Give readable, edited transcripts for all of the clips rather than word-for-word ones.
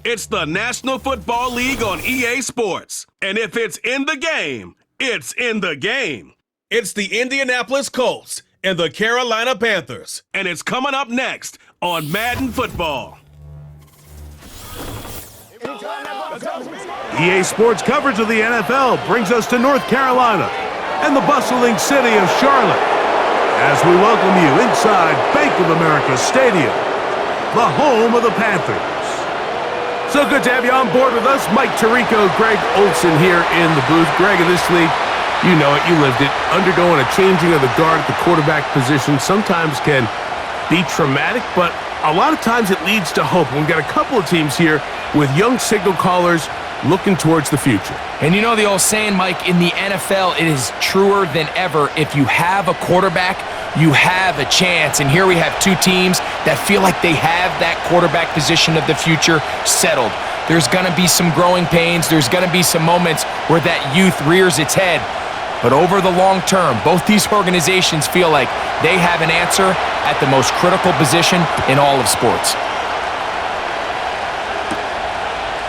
It's the National Football League on EA Sports. And if it's in the game, it's in the game. It's the Indianapolis Colts and the Carolina Panthers. And it's coming up next on Madden Football. EA Sports coverage of the NFL brings us to North Carolina and the bustling city of Charlotte as we welcome you inside Bank of America Stadium, the home of the Panthers. So good to have you on board with us. Mike Tirico, Greg Olson here in the booth. Greg, in this league, you know it, you lived it. Undergoing a changing of the guard at the quarterback position sometimes can be traumatic, but a lot of times it leads to hope. We've got a couple of teams here with young signal callers looking towards the future. And you know the old saying, Mike, in the NFL, it is truer than ever. If you have a quarterback, you have a chance. And here we have two teams that feel like they have that quarterback position of the future settled. There's going to be some growing pains. There's going to be some moments where that youth rears its head. But over the long term, both these organizations feel like they have an answer at the most critical position in all of sports.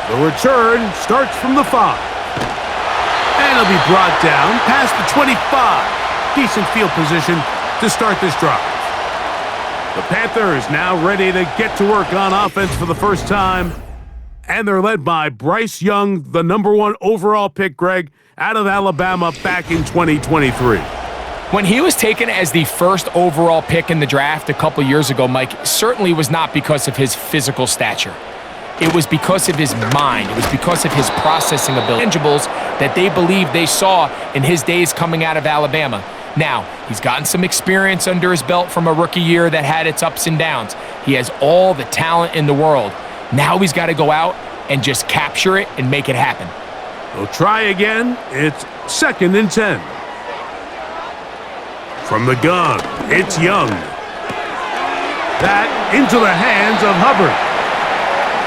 The return starts from the 5. And it'll be brought down past the 25. Decent field position to start this drive. The Panthers now ready to get to work on offense for the first time. And they're led by Bryce Young, the #1 overall pick, Greg, out of Alabama back in 2023. When he was taken as the first overall pick in the draft a couple years ago, Mike, certainly was not because of his physical stature. It was because of his mind. It was because of his processing ability. Intangibles that they believed they saw in his days coming out of Alabama. Now, he's gotten some experience under his belt from a rookie year that had its ups and downs. He has all the talent in the world. Now he's got to go out and just capture it and make it happen. They'll try again. It's 2nd and 10. From the gun, it's Young. That into the hands of Hubbard.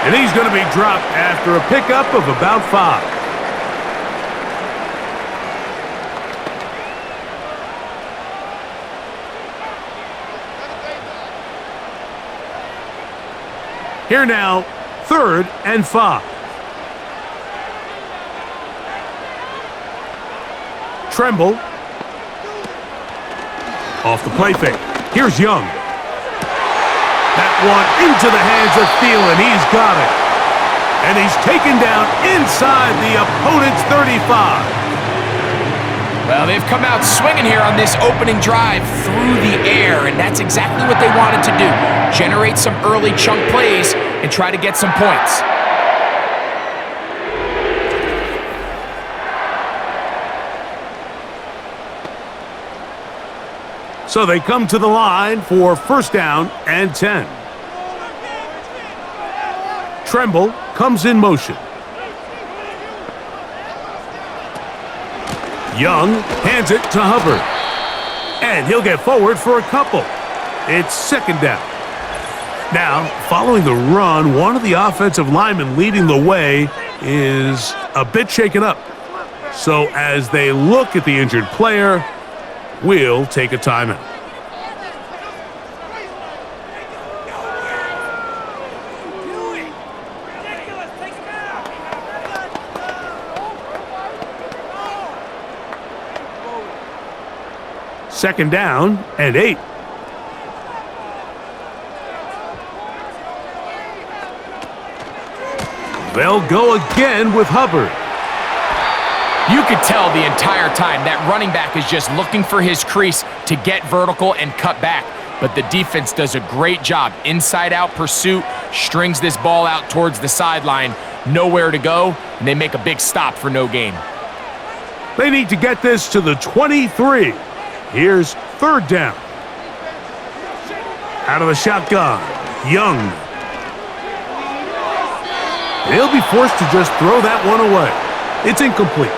And he's going to be dropped after a pickup of about 5. Here now, 3rd and 5. Tremble. Off the play fake. Here's Young. That one into the hands of Thielen. He's got it. And he's taken down inside the opponent's 35. Well, they've come out swinging here on this opening drive through the air, and that's exactly what they wanted to do. Generate some early chunk plays and try to get some points. So they come to the line for 1st down and 10. Tremble comes in motion. Young hands it to Hubbard. And he'll get forward for a couple. It's 2nd down. Now, following the run, one of the offensive linemen leading the way is a bit shaken up. So as they look at the injured player, we'll take a timeout. Second down and 8. They'll go again with Hubbard. You could tell the entire time that running back is just looking for his crease to get vertical and cut back. But the defense does a great job. Inside-out pursuit, strings this ball out towards the sideline, nowhere to go, and they make a big stop for no gain. They need to get this to the 23. Here's 3rd down. Out of the shotgun, Young. He'll be forced to just throw that one away. It's incomplete.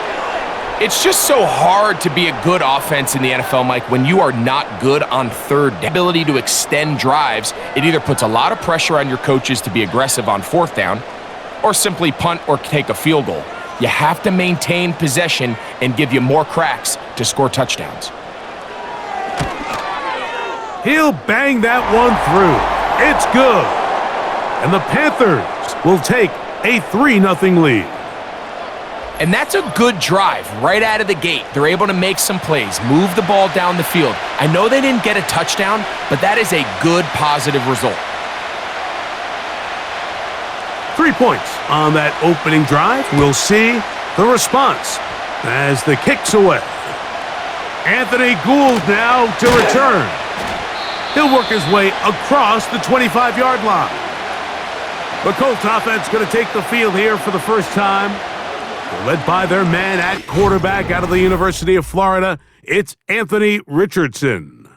It's just so hard to be a good offense in the NFL, Mike, when you are not good on 3rd down. The ability to extend drives, it either puts a lot of pressure on your coaches to be aggressive on 4th down or simply punt or take a field goal. You have to maintain possession and give you more cracks to score touchdowns. He'll bang that one through. It's good. And the Panthers will take a 3-0 lead. And that's a good drive right out of the gate. They're able to make some plays, move the ball down the field. I know they didn't get a touchdown, but that is a good, positive result. 3 points on that opening drive. We'll see the response as the kick's away. Anthony Gould now to return. He'll work his way across the 25-yard line. The Colts offense going to take the field here for the first time. They're led by their man at quarterback out of the University of Florida. It's Anthony Richardson.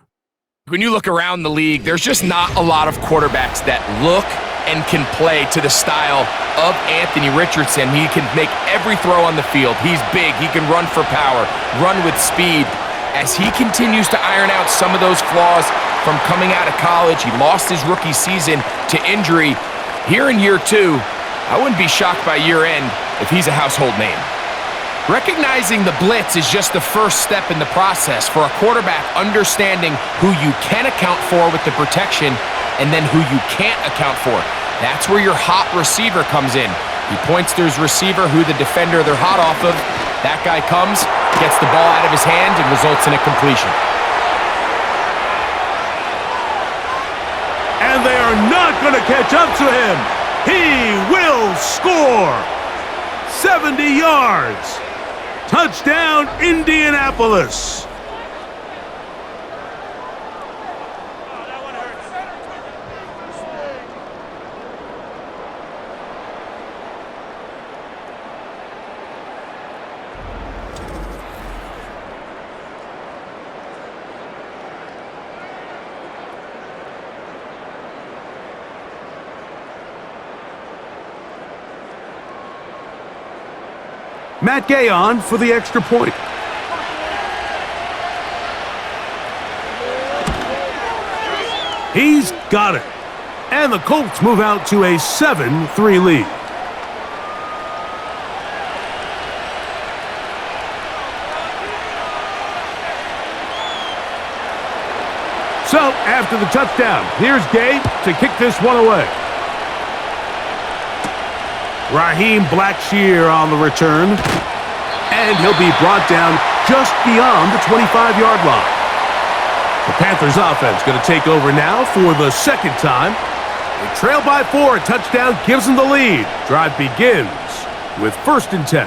When you look around the league, there's just not a lot of quarterbacks that look and can play to the style of Anthony Richardson. He can make every throw on the field. He's big. He can run for power, run with speed. As he continues to iron out some of those flaws from coming out of college, he lost his rookie season to injury. Here in year 2, I wouldn't be shocked by year end if he's a household name. Recognizing the blitz is just the first step in the process for a quarterback understanding who you can account for with the protection and then who you can't account for. That's where your hot receiver comes in. He points to his receiver who the defender they're hot off of. That guy comes, gets the ball out of his hand, and results in a completion. And they are not going to catch up to him. He will score. 70 yards. Touchdown, Indianapolis. Matt Gay on for the extra point. He's got it. And the Colts move out to a 7-3 lead. So, after the touchdown, here's Gay to kick this one away. Raheem Blackshear on the return. And he'll be brought down just beyond the 25-yard line. The Panthers offense going to take over now for the second time. They trail by 4. A touchdown gives them the lead. Drive begins with 1st and 10.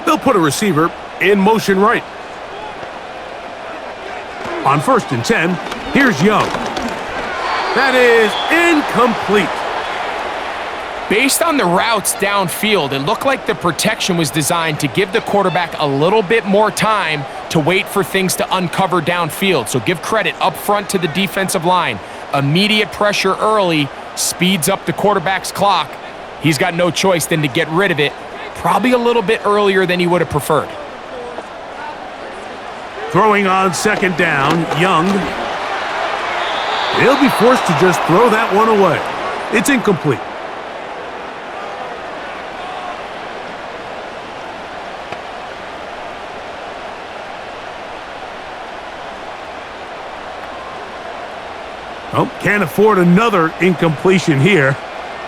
They'll put a receiver in motion right. On 1st and 10, here's Young. That is incomplete. Based on the routes downfield, it looked like the protection was designed to give the quarterback a little bit more time to wait for things to uncover downfield. So give credit up front to the defensive line. Immediate pressure early speeds up the quarterback's clock. He's got no choice than to get rid of it, probably a little bit earlier than he would have preferred. Throwing on 2nd down, Young. He'll be forced to just throw that one away. It's incomplete. Oh, can't afford another incompletion here.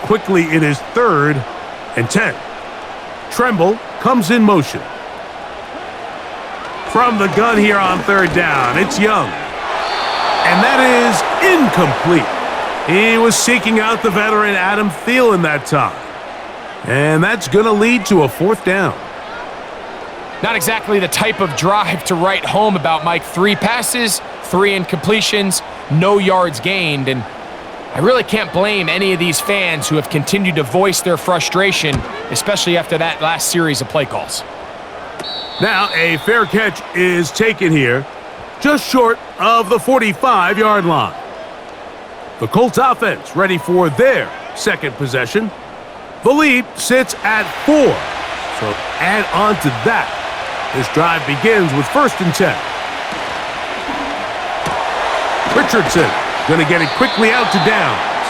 Quickly, it is 3rd and 10. Tremble comes in motion. From the gun here on 3rd down, it's Young. And that is incomplete. He was seeking out the veteran Adam Thielen that time. And that's going to lead to a 4th down. Not exactly the type of drive to write home about, Mike. 3 passes, 3 incompletions, no yards gained. And I really can't blame any of these fans who have continued to voice their frustration, especially after that last series of play calls. Now a fair catch is taken here, just short of the 45-yard line. The Colts offense ready for their second possession. The lead sits at 4. So add on to that. This drive begins with 1st and 10. Richardson going to get it quickly out to Downs.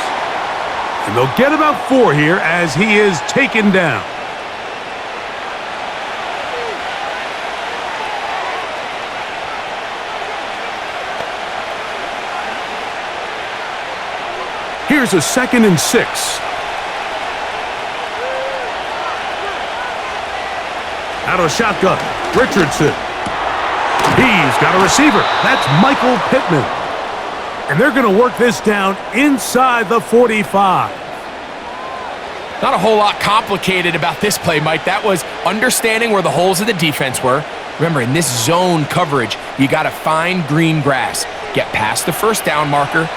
And they'll get about 4 here as he is taken down. Here's a 2nd and 6. Out of shotgun, Richardson. He's got a receiver. That's Michael Pittman. And they're going to work this down inside the 45. Not a whole lot complicated about this play, Mike. That was understanding where the holes of the defense were. Remember, in this zone coverage, you got to find green grass. Get past the first down marker,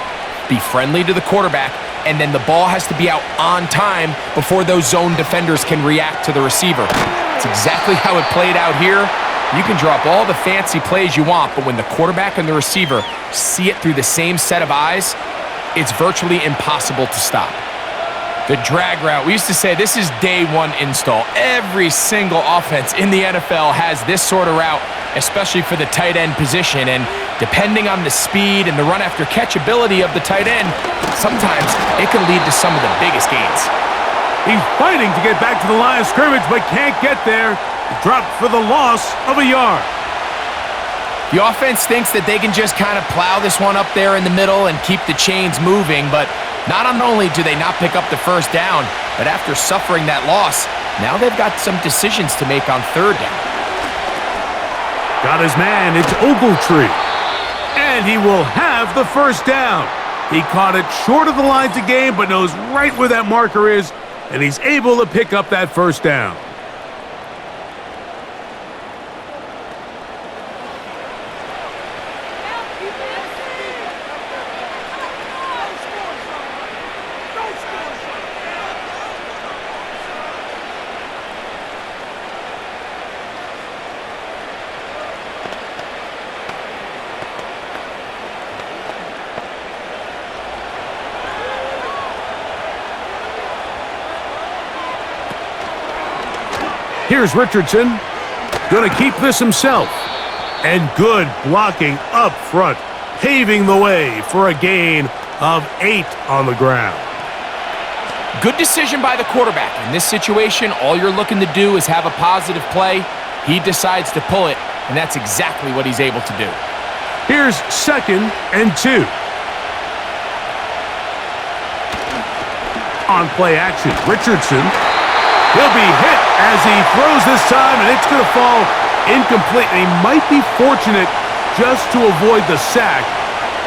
be friendly to the quarterback, and then the ball has to be out on time before those zone defenders can react to the receiver. It's exactly how it played out here. You can drop all the fancy plays you want, but when the quarterback and the receiver see it through the same set of eyes, it's virtually impossible to stop. The drag route, we used to say this is day one install. Every single offense in the NFL has this sort of route, especially for the tight end position. And depending on the speed and the run after catch ability of the tight end, sometimes it can lead to some of the biggest gains. He's fighting to get back to the line of scrimmage, but can't get there. Dropped for the loss of a yard. The offense thinks that they can just kind of plow this one up there in the middle and keep the chains moving, but not only do they not pick up the first down, but after suffering that loss, now they've got some decisions to make on 3rd down. Got his man, it's Ogletree. And he will have the first down. He caught it short of the lines of game, but knows right where that marker is, and he's able to pick up that first down. Here's Richardson. Going to keep this himself. And good blocking up front, paving the way for a gain of 8 on the ground. Good decision by the quarterback. In this situation, all you're looking to do is have a positive play. He decides to pull it, and that's exactly what he's able to do. Here's 2nd and 2. On play action, Richardson. He'll be hit as he throws this time, and it's going to fall incomplete. And he might be fortunate just to avoid the sack,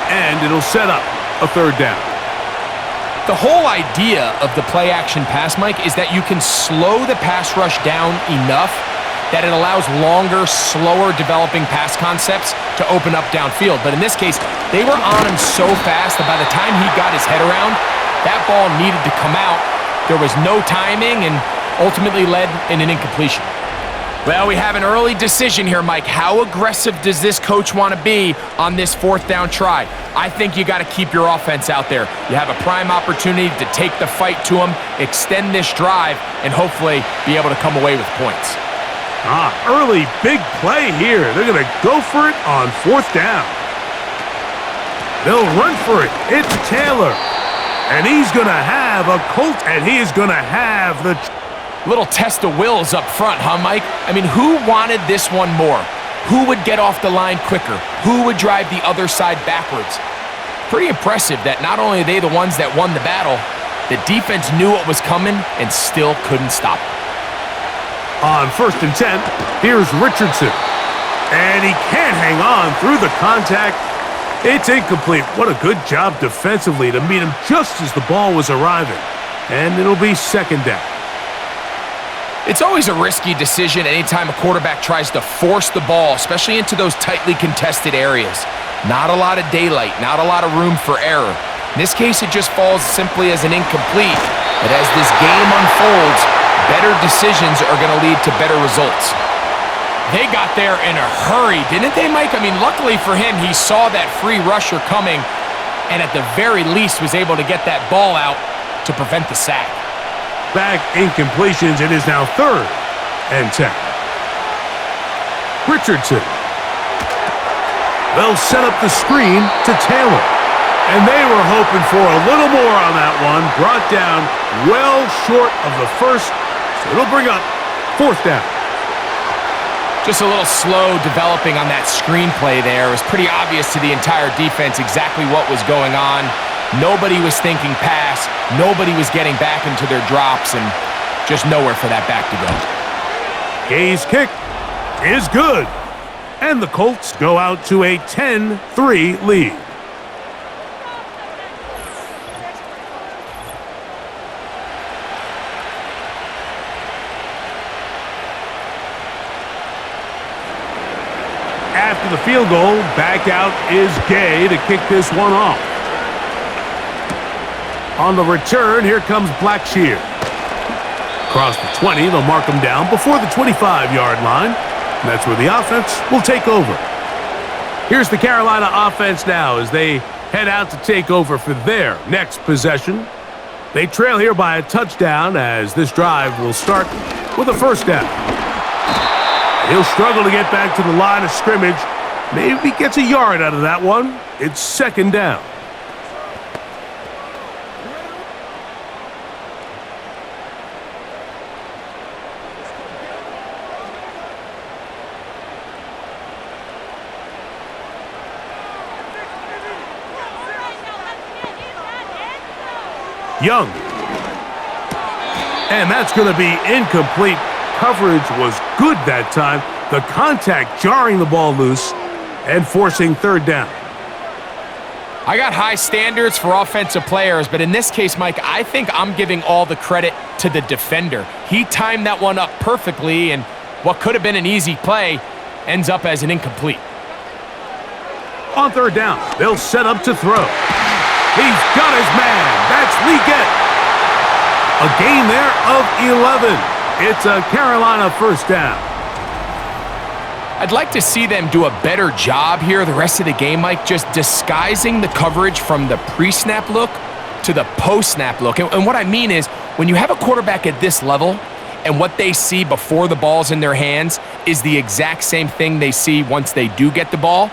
and it'll set up a 3rd down. The whole idea of the play-action pass, Mike, is that you can slow the pass rush down enough that it allows longer, slower developing pass concepts to open up downfield. But in this case, they were on him so fast that by the time he got his head around, that ball needed to come out. There was no timing, and ultimately led in an incompletion. Well, we have an early decision here, Mike. How aggressive does this coach want to be on this 4th down try? I think you got to keep your offense out there. You have a prime opportunity to take the fight to them, extend this drive, and hopefully be able to come away with points. Early big play here. They're going to go for it on 4th down. They'll run for it. It's Taylor. And he's going to have a Colt, and he is going to have the... Little test of wills up front, huh, Mike? I mean, who wanted this one more? Who would get off the line quicker? Who would drive the other side backwards? Pretty impressive that not only are they the ones that won the battle, the defense knew what was coming and still couldn't stop it. On 1st and 10, here's Richardson. And he can't hang on through the contact. It's incomplete. What a good job defensively to meet him just as the ball was arriving. And it'll be 2nd down. It's always a risky decision anytime a quarterback tries to force the ball, especially into those tightly contested areas. Not a lot of daylight, not a lot of room for error. In this case, it just falls simply as an incomplete. But as this game unfolds, better decisions are going to lead to better results. They got there in a hurry, didn't they, Mike? I mean, luckily for him, he saw that free rusher coming and at the very least was able to get that ball out to prevent the sack. Back incompletions. It is now 3rd and 10. Richardson. They'll set up the screen to Taylor. And they were hoping for a little more on that one. Brought down well short of the first. So it'll bring up 4th down. Just a little slow developing on that screenplay there. It was pretty obvious to the entire defense exactly what was going on. Nobody was thinking pass. Nobody was getting back into their drops, and just nowhere for that back to go. Gay's kick is good. And the Colts go out to a 10-3 lead. After the field goal, back out is Gay to kick this one off. On the return, here comes Blackshear. Across the 20, they'll mark him down before the 25-yard line. And that's where the offense will take over. Here's the Carolina offense now as they head out to take over for their next possession. They trail here by a touchdown as this drive will start with a first down. He'll struggle to get back to the line of scrimmage. Maybe gets a yard out of that one. It's second down. Young. And that's going to be incomplete. Coverage was good that time. The contact jarring the ball loose and forcing third down. I got high standards for offensive players, but in this case, Mike, I think I'm giving all the credit to the defender. He timed that one up perfectly, and what could have been an easy play ends up as an incomplete. On third down, they'll set up to throw. He's got his man. That's Leggett. A gain there of 11. It's a Carolina first down. I'd like to see them do a better job here the rest of the game, Mike, just disguising the coverage from the pre-snap look to the post-snap look. And what I mean is, when you have a quarterback at this level and what they see before the ball's in their hands is the exact same thing they see once they do get the ball,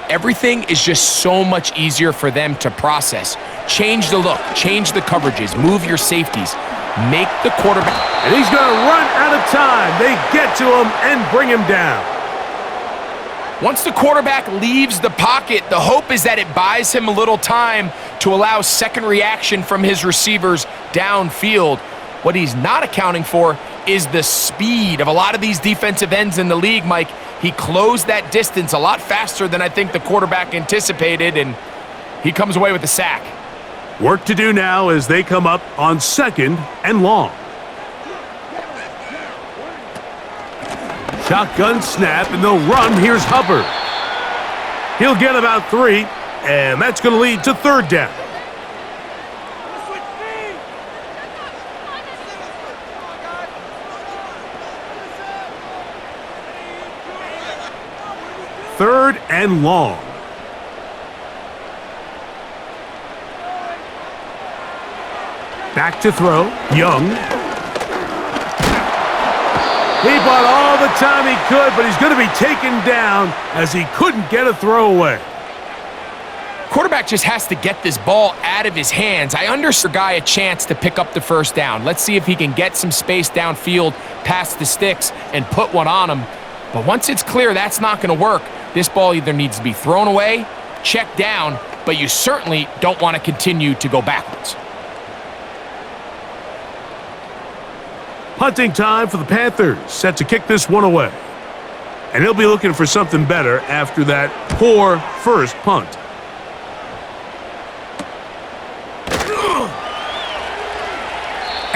everything is just so much easier for them to process. Change the look, change the coverages, move your safeties, make the quarterback. And he's going to run out of time. They get to him and bring him down. Once the quarterback leaves the pocket, the hope is that it buys him a little time to allow second reaction from his receivers downfield. What he's not accounting for is the speed of a lot of these defensive ends in the league, Mike. He closed that distance a lot faster than I think the quarterback anticipated, and he comes away with the sack. Work to do now as they come up on second and long. Shotgun snap, and they'll run. Here's Hubbard. He'll get about 3, and that's going to lead to third down. Third and long. Back to throw. Young. He bought all the time he could, but he's going to be taken down as he couldn't get a throwaway. Quarterback just has to get this ball out of his hands. I understand guy a chance to pick up the first down. Let's see if he can get some space downfield past the sticks and put one on him. But once it's clear that's not going to work, this ball either needs to be thrown away, checked down, but you certainly don't want to continue to go backwards. Punting time for the Panthers, set to kick this one away. And he'll be looking for something better after that poor first punt.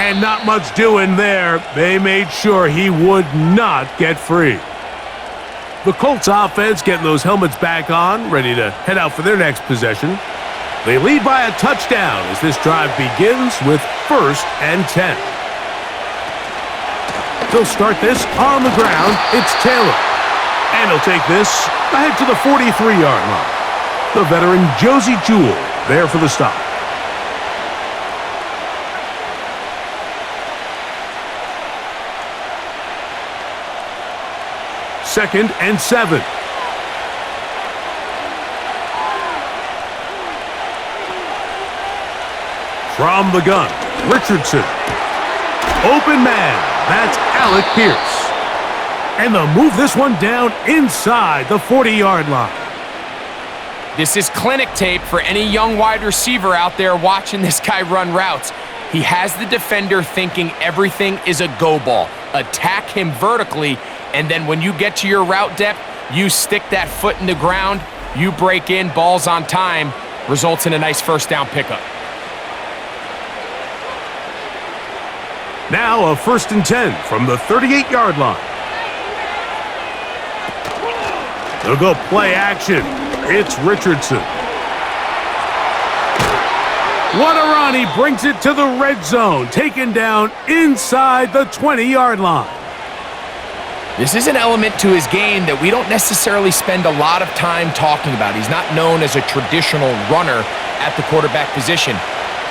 And not much doing there. They made sure he would not get free. The Colts offense getting those helmets back on, ready to head out for their next possession. They lead by a touchdown as this drive begins with 1st and 10. They'll start this on the ground. It's Taylor. And he'll take this ahead to the 43-yard line. The veteran Josie Jewell there for the stop. Second and 7. From the gun, Richardson. Open man. That's Alec Pierce. And they'll move this one down inside the 40-yard line. This is clinic tape for any young wide receiver out there watching this guy run routes. He has the defender thinking everything is a go ball. Attack him vertically, and then when you get to your route depth, you stick that foot in the ground, you break in, balls on time, results in a nice first down pickup. Now a 1st and 10 from the 38-yard line. They'll go play action. It's Richardson. What a run. He brings it to the red zone, taken down inside the 20-yard line. This is an element to his game that we don't necessarily spend a lot of time talking about. He's not known as a traditional runner at the quarterback position.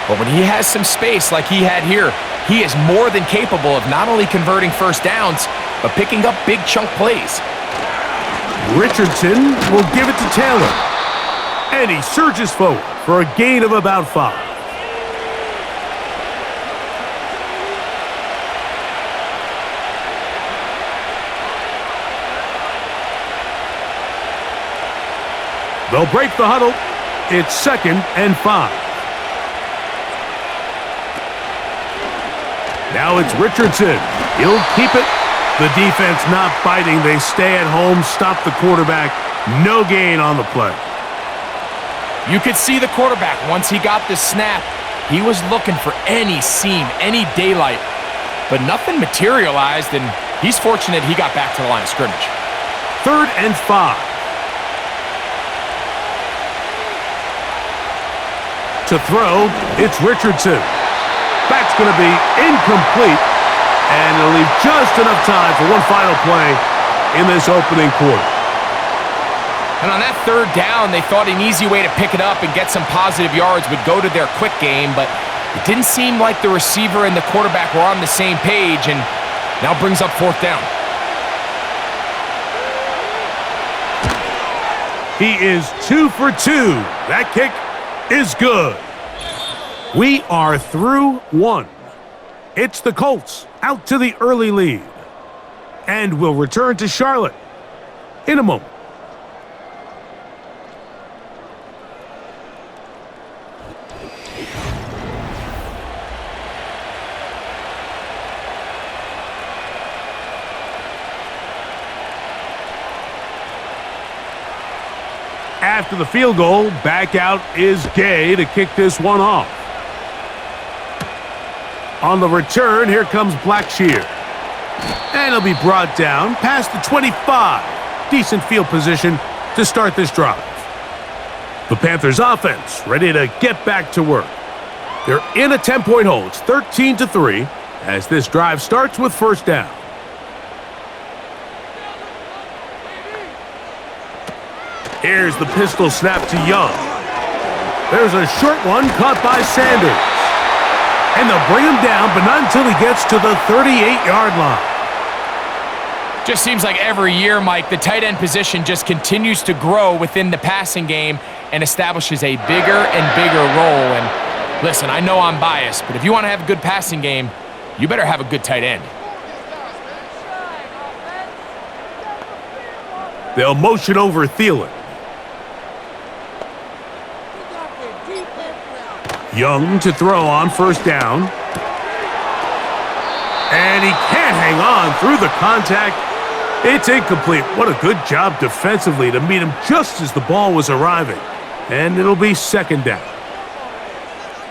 But when he has some space like he had here, he is more than capable of not only converting first downs, but picking up big chunk plays. Richardson will give it to Taylor. And he surges forward for a gain of about 5. They'll break the huddle. It's 2nd and 5. Now it's Richardson. He'll keep it. The defense not biting. They stay at home, stop the quarterback. No gain on the play. You could see the quarterback, once he got the snap, he was looking for any seam, any daylight. But nothing materialized, and he's fortunate he got back to the line of scrimmage. 3rd and 5. To throw, it's Richardson. That's going to be incomplete, and it'll leave just enough time for one final play in this opening quarter. And on that 3rd down, they thought an easy way to pick it up and get some positive yards would go to their quick game, but it didn't seem like the receiver and the quarterback were on the same page, and now brings up 4th down. He is 2 for 2. That kick is good. We are through 1. It's the Colts out to the early lead. And we'll return to Charlotte in a moment. After the field goal, back out is Gay to kick this one off. On the return, here comes Blackshear. And he'll be brought down past the 25. Decent field position to start this drive. The Panthers offense ready to get back to work. They're in a 10-point hole. It's 13-3 as this drive starts with first down. Here's the pistol snap to Young. There's a short one caught by Sanders. And they'll bring him down, but not until he gets to the 38-yard line. Just seems like every year, Mike, the tight end position just continues to grow within the passing game and establishes a bigger and bigger role. And listen, I know I'm biased, but if you want to have a good passing game, you better have a good tight end. They'll motion over Thielen. Young to throw on first down. And he can't hang on through the contact. It's incomplete. What a good job defensively to meet him just as the ball was arriving. And it'll be 2nd down.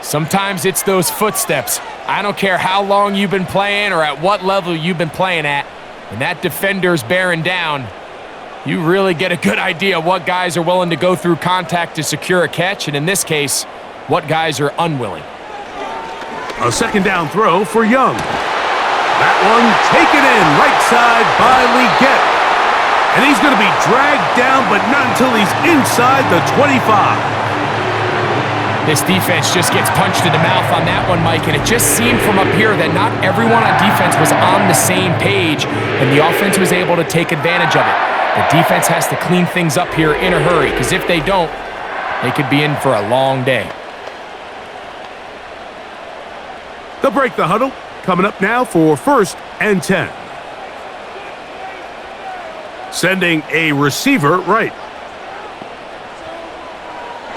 Sometimes it's those footsteps. I don't care how long you've been playing or at what level you've been playing at. When that defender's bearing down, you really get a good idea what guys are willing to go through contact to secure a catch, and in this case, what guys are unwilling. A 2nd down throw for Young. That one taken in right side by Leggett. And he's going to be dragged down, but not until he's inside the 25. This defense just gets punched in the mouth on that one, Mike, and it just seemed from up here that not everyone on defense was on the same page, and the offense was able to take advantage of it. The defense has to clean things up here in a hurry, because if they don't, they could be in for a long day. They'll break the huddle. Coming up now for 1st and 10. Sending a receiver right.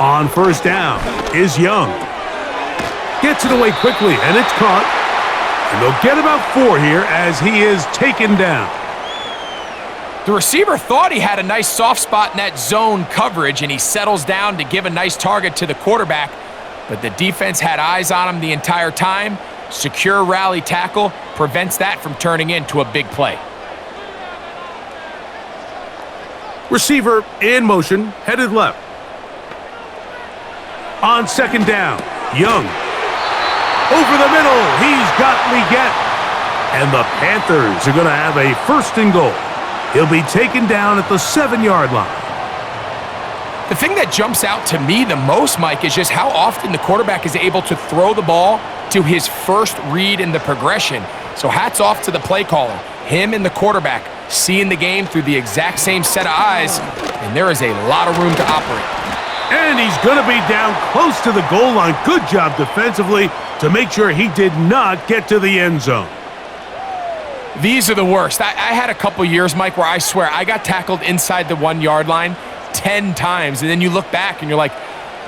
On first down is Young. Gets it away quickly, and it's caught. And they'll get about 4 here as he is taken down. The receiver thought he had a nice soft spot in that zone coverage, and he settles down to give a nice target to the quarterback. But the defense had eyes on him the entire time. Secure rally tackle prevents that from turning into a big play. Receiver in motion, headed left. On second down, Young. Over the middle, he's got Leggett. And the Panthers are going to have a first and goal. He'll be taken down at the 7-yard line. The thing that jumps out to me the most, Mike, is just how often the quarterback is able to throw the ball to his first read in the progression. So hats off to the play caller. Him and the quarterback seeing the game through the exact same set of eyes, and there is a lot of room to operate. And he's going to be down close to the goal line. Good job defensively to make sure he did not get to the end zone. These are the worst. I had a couple years, Mike, where I swear I got tackled inside the 1-yard line 10 times, and then you look back and you're like,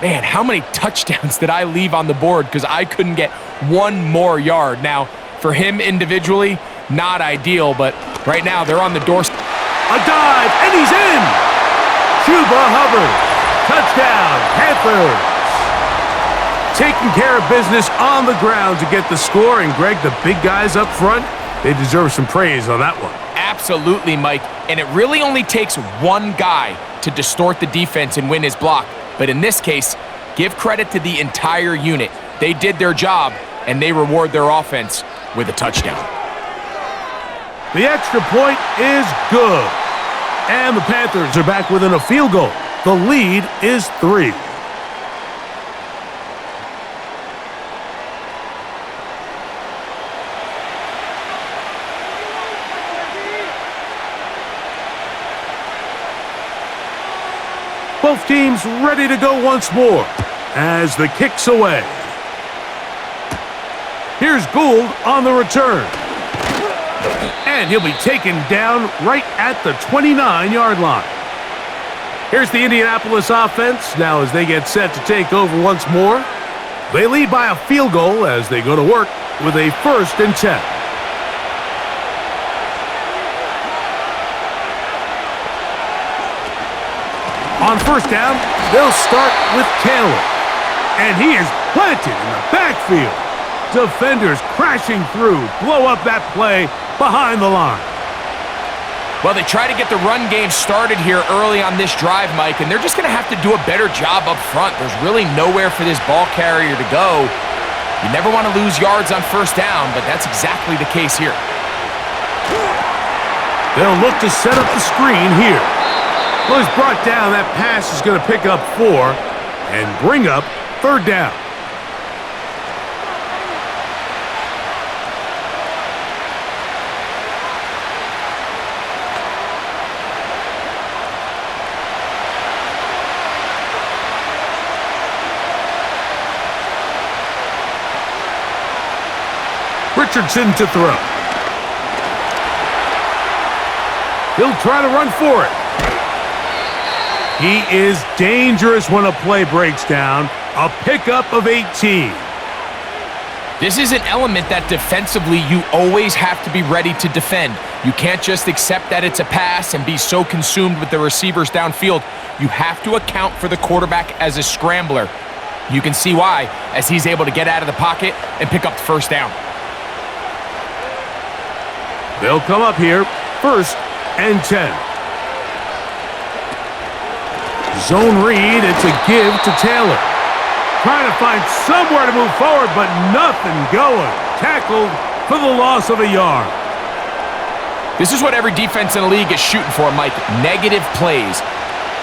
man, how many touchdowns did I leave on the board because I couldn't get one more yard? Now, for him individually, not ideal, but right now they're on the doorstep. A dive, and he's in! Chuba Hubbard. Touchdown, Panthers! Taking care of business on the ground to get the score, and Greg, the big guys up front, they deserve some praise on that one. Absolutely, Mike, and it really only takes one guy to distort the defense and win his block. But in this case, give credit to the entire unit. They did their job, and they reward their offense with a touchdown. The extra point is good. And the Panthers are back within a field goal. The lead is 3. Both teams ready to go once more as the kick's away. Here's Gould on the return. And he'll be taken down right at the 29-yard line. Here's the Indianapolis offense now as they get set to take over once more. They lead by a field goal as they go to work with a 1st and 10. On first down, they'll start with Taylor. And he is planted in the backfield. Defenders crashing through, blow up that play behind the line. Well, they try to get the run game started here early on this drive, Mike, and they're just going to have to do a better job up front. There's really nowhere for this ball carrier to go. You never want to lose yards on first down, but that's exactly the case here. They'll look to set up the screen here. Well, he's brought down. That pass is going to pick up 4 and bring up 3rd down. Richardson to throw. He'll try to run for it. He is dangerous when a play breaks down. A pickup of 18. This is an element that defensively you always have to be ready to defend. You can't just accept that it's a pass and be so consumed with the receivers downfield. You have to account for the quarterback as a scrambler. You can see why as he's able to get out of the pocket and pick up the 1st down. They'll come up here, 1st and 10. Zone read, it's a give to Taylor. Trying to find somewhere to move forward, but nothing going. Tackled for the loss of a yard. This is what every defense in the league is shooting for, Mike. Negative plays.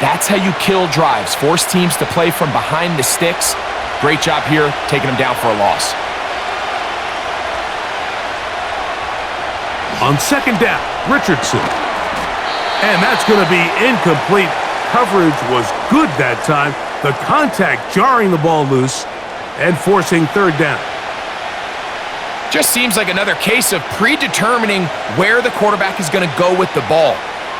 That's how you kill drives. Force teams to play from behind the sticks. Great job here, taking them down for a loss. On second down, Richardson. And that's going to be incomplete. Coverage was good that time. The contact jarring the ball loose and forcing 3rd down. Just seems like another case of predetermining where the quarterback is going to go with the ball.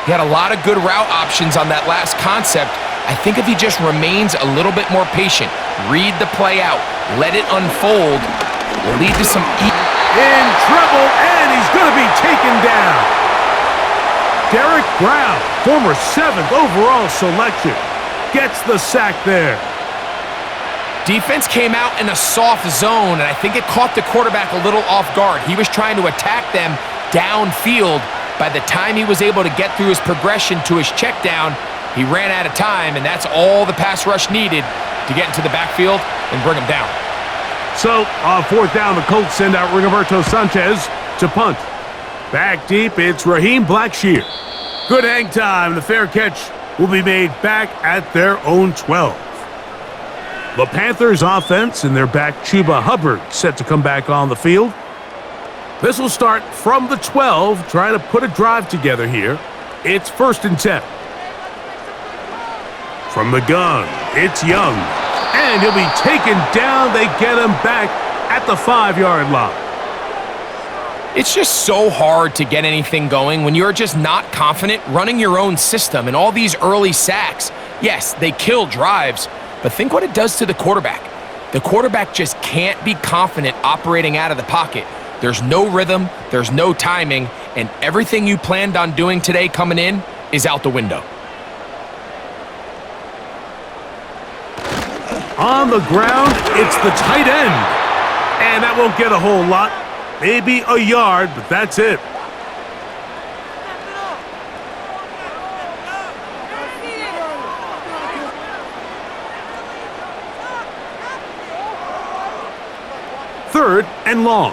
He had a lot of good route options on that last concept, I think if he just remains a little bit more patient, read the play out, let it unfold, will lead to some... In trouble, and he's going to be taken down. Derek Brown, former 7th overall selection, gets the sack there. Defense came out in a soft zone, and I think it caught the quarterback a little off guard. He was trying to attack them downfield. By the time he was able to get through his progression to his check down, he ran out of time, and that's all the pass rush needed to get into the backfield and bring him down. So, on 4th down, the Colts send out Rigoberto Sanchez to punt. Back deep, it's Raheem Blackshear. Good hang time. The fair catch will be made back at their own 12. The Panthers offense and their back Chuba Hubbard set to come back on the field. This will start from the 12, trying to put a drive together here. It's 1st and 10. From the gun, it's Young. And he'll be taken down. They get him back at the 5-yard line. It's just so hard to get anything going when you're just not confident running your own system. And all these early sacks, yes, they kill drives, but think what it does to the quarterback. The quarterback just can't be confident operating out of the pocket. There's no rhythm, there's no timing, and everything you planned on doing today coming in is out the window. On the ground, it's the tight end. And that won't get a whole lot. Maybe a yard, but that's it. Third and long.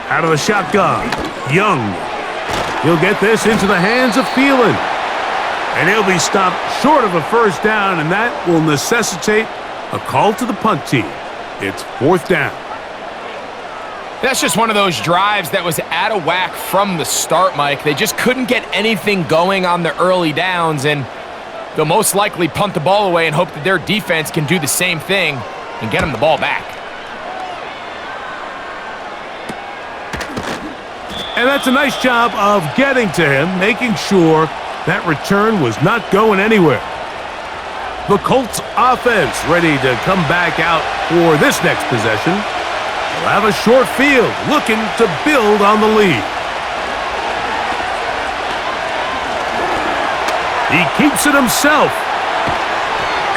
Out of the shotgun, Young. He'll get this into the hands of Thielen. And he'll be stopped short of a 1st down, and that will necessitate a call to the punt team. It's 4th down. That's just one of those drives that was out of whack from the start, Mike. They just couldn't get anything going on the early downs, and they'll most likely punt the ball away and hope that their defense can do the same thing and get them the ball back. And that's a nice job of getting to him, making sure that return was not going anywhere. The Colts offense ready to come back out for this next possession. They'll have a short field, looking to build on the lead. He keeps it himself.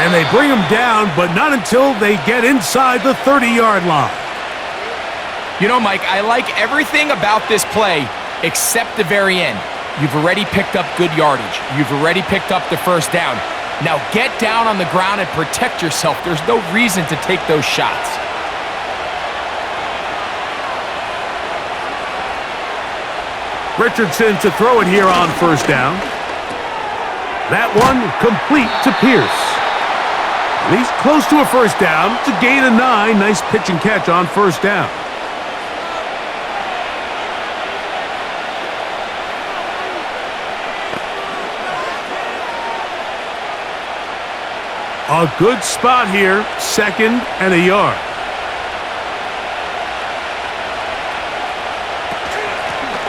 And they bring him down, but not until they get inside the 30-yard line. You know, Mike, I like everything about this play except the very end. You've already picked up good yardage. You've already picked up the 1st down. Now get down on the ground and protect yourself. There's no reason to take those shots. Richardson to throw it here on 1st down. That one complete to Pierce. At least close to a 1st down. It's a gain of 9. Nice pitch and catch on 1st down. A good spot here, 2nd and a yard.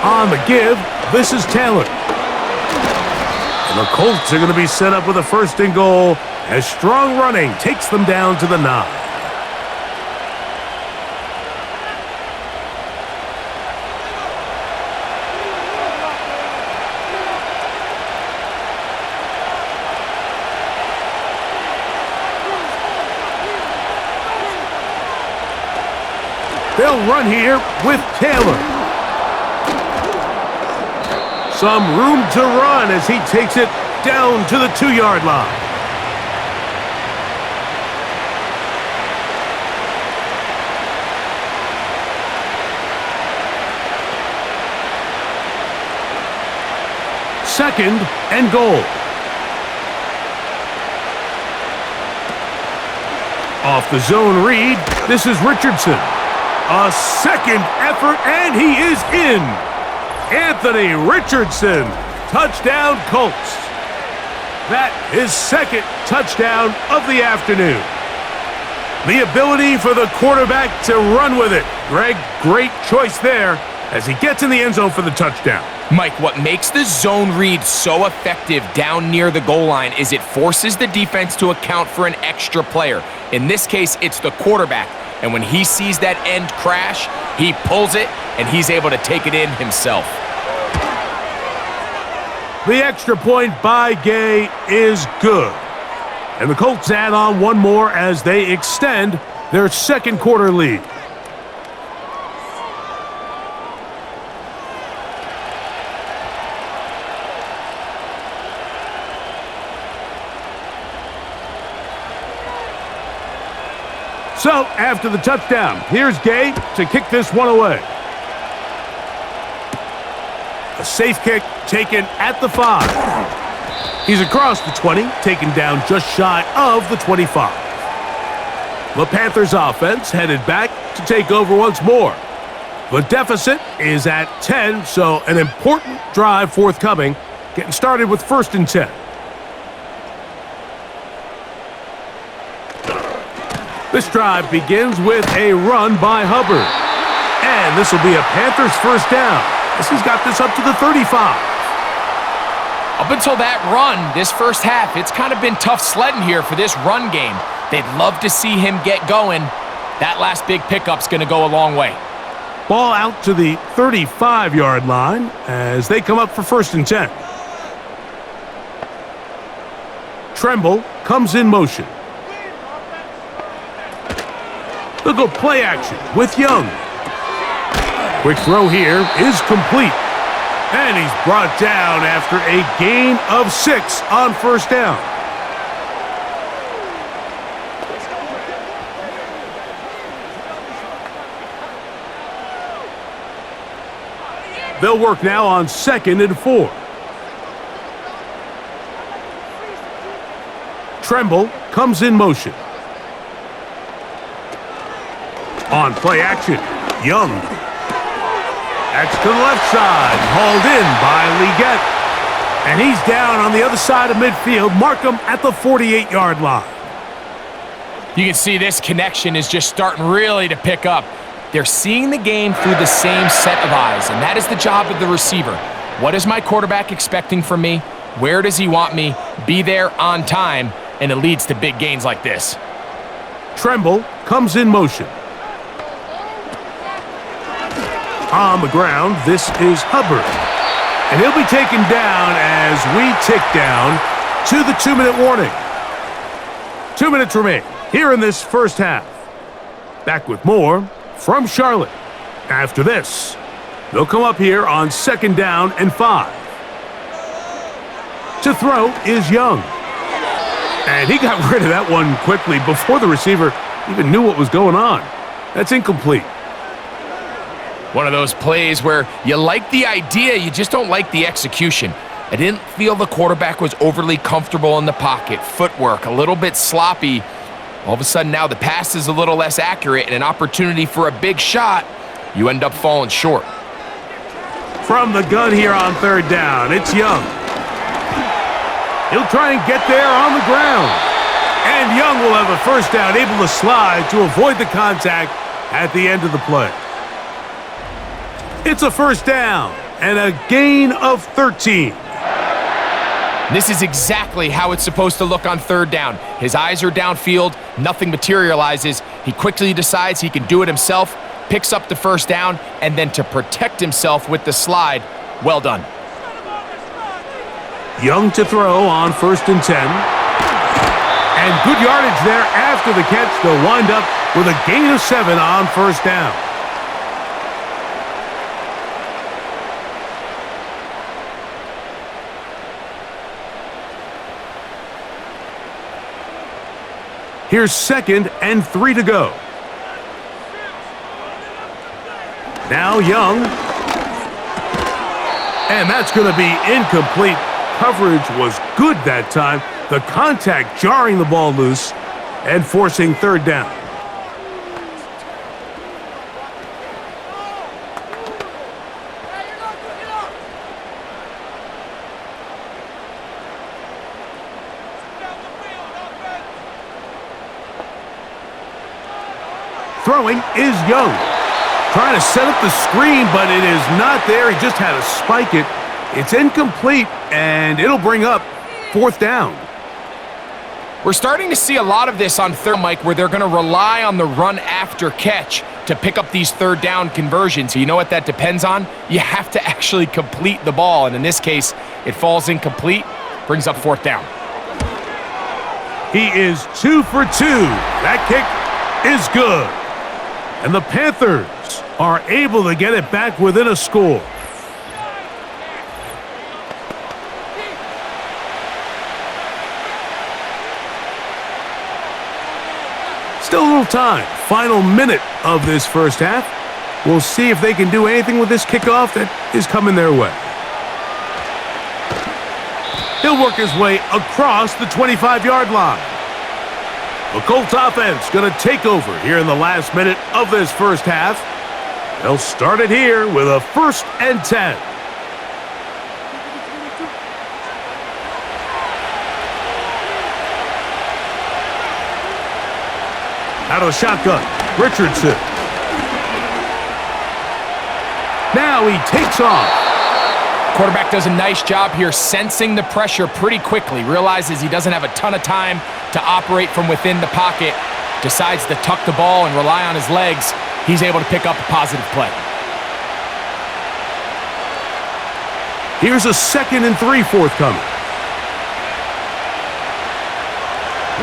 On the give, this is Taylor. And the Colts are going to be set up with a 1st and goal as strong running takes them down to the 9. They'll run here with Taylor. Some room to run as he takes it down to the 2-yard line. Second and goal. Off the zone read, this is Richardson. A second effort, and he is in. Anthony Richardson, touchdown Colts. That is 2nd touchdown of the afternoon. The ability for the quarterback to run with it. Greg, great choice there as he gets in the end zone for the touchdown. Mike, what makes the zone read so effective down near the goal line is it forces the defense to account for an extra player. In this case, it's the quarterback. And when he sees that end crash, he pulls it, and he's able to take it in himself. The extra point by Gay is good. And the Colts add on one more as they extend their second quarter lead. So, after the touchdown, here's Gay to kick this one away. A safe kick taken at the 5. He's across the 20, taken down just shy of the 25. The Panthers offense headed back to take over once more. The deficit is at 10, so an important drive forthcoming, getting started with 1st and 10. This drive begins with a run by Hubbard. And this will be a Panthers first down, as he's got this up to the 35. Up until that run, this first half, it's kind of been tough sledding here for this run game. They'd love to see him get going. That last big pickup's going to go a long way. Ball out to the 35-yard line as they come up for 1st and 10. Tremble comes in motion. They'll go play action with Young. Quick throw here is complete. And he's brought down after a gain of 6 on 1st down. They'll work now on 2nd and 4. Tremble comes in motion. On play action, Young. That's to the left side, hauled in by Leggett. And he's down on the other side of midfield. Mark him at the 48-yard line. You can see this connection is just starting really to pick up. They're seeing the game through the same set of eyes, and that is the job of the receiver. What is my quarterback expecting from me? Where does he want me? Be there on time, and it leads to big gains like this. Tremble comes in motion. On the ground, this is Hubbard. And he'll be taken down as we tick down to the 2-minute warning. 2 minutes remain here in this first half. Back with more from Charlotte. After this, they'll come up here on 2nd down and 5. To throw is Young. And he got rid of that one quickly before the receiver even knew what was going on. That's incomplete. One of those plays where you like the idea, you just don't like the execution. I didn't feel the quarterback was overly comfortable in the pocket. Footwork, a little bit sloppy. All of a sudden now the pass is a little less accurate and an opportunity for a big shot. You end up falling short. From the gun here on 3rd down, it's Young. He'll try and get there on the ground. And Young will have a 1st down, able to slide to avoid the contact at the end of the play. It's a 1st down and a gain of 13. This is exactly how it's supposed to look on 3rd down. His eyes are downfield, nothing materializes. He quickly decides he can do it himself, picks up the 1st down, and then to protect himself with the slide, well done. Young to throw on 1st and 10. And good yardage there after the catch. They'll wind up with a gain of 7 on 1st down. Here's 2nd and 3 to go. Now Young. And that's going to be incomplete. Coverage was good that time. The contact jarring the ball loose and forcing 3rd down. Throwing is Young. Trying to set up the screen, but it is not there. He just had to spike it. It's incomplete, and it'll bring up 4th down. We're starting to see a lot of this on third, Mike, where they're going to rely on the run after catch to pick up these 3rd down conversions. You know what that depends on? You have to actually complete the ball, and in this case, it falls incomplete, brings up 4th down. He is 2 for 2. That kick is good. And the Panthers are able to get it back within a score. Still a little time. Final minute of this first half. We'll see if they can do anything with this kickoff that is coming their way. He'll work his way across the 25-yard line. The Colts offense going to take over here in the last minute of this first half. They'll start it here with a 1st and 10. Out of the shotgun, Richardson. Now he takes off. Quarterback does a nice job here sensing the pressure pretty quickly, realizes he doesn't have a ton of time to operate from within the pocket, decides to tuck the ball and rely on his legs. He's able to pick up a positive play. Here's a 2nd and 3 forthcoming.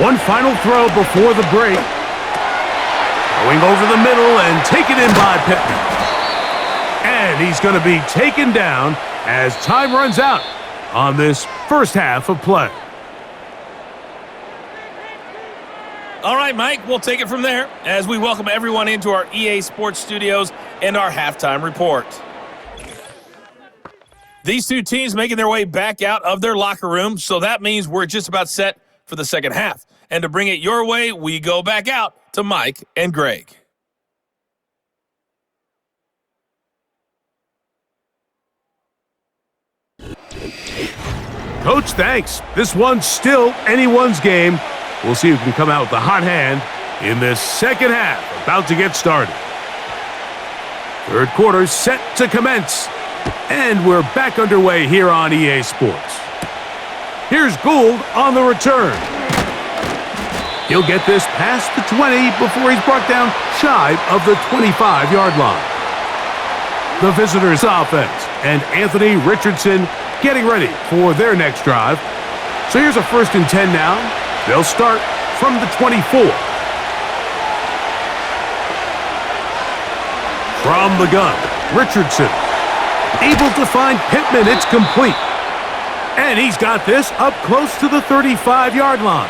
One final throw before the break. Going over the middle and taken in by Pittman. And he's going to be taken down as time runs out on this first half of play. All right, Mike, we'll take it from there as we welcome everyone into our EA Sports Studios and our halftime report. These two teams making their way back out of their locker room, so that means we're just about set for the second half. And to bring it your way, we go back out to Mike and Greg. Coach, thanks. This one's still anyone's game. We'll see who can come out with the hot hand in this second half, about to get started. Third quarter set to commence, and we're back underway here on EA Sports. Here's Gould on the return. He'll get this past the 20 before he's brought down shy of the 25-yard line. The visitors' offense and Anthony Richardson getting ready for their next drive. So here's a 1st and 10 now. They'll start from the 24. From the gun, Richardson able to find Pittman. It's complete. And he's got this up close to the 35-yard line.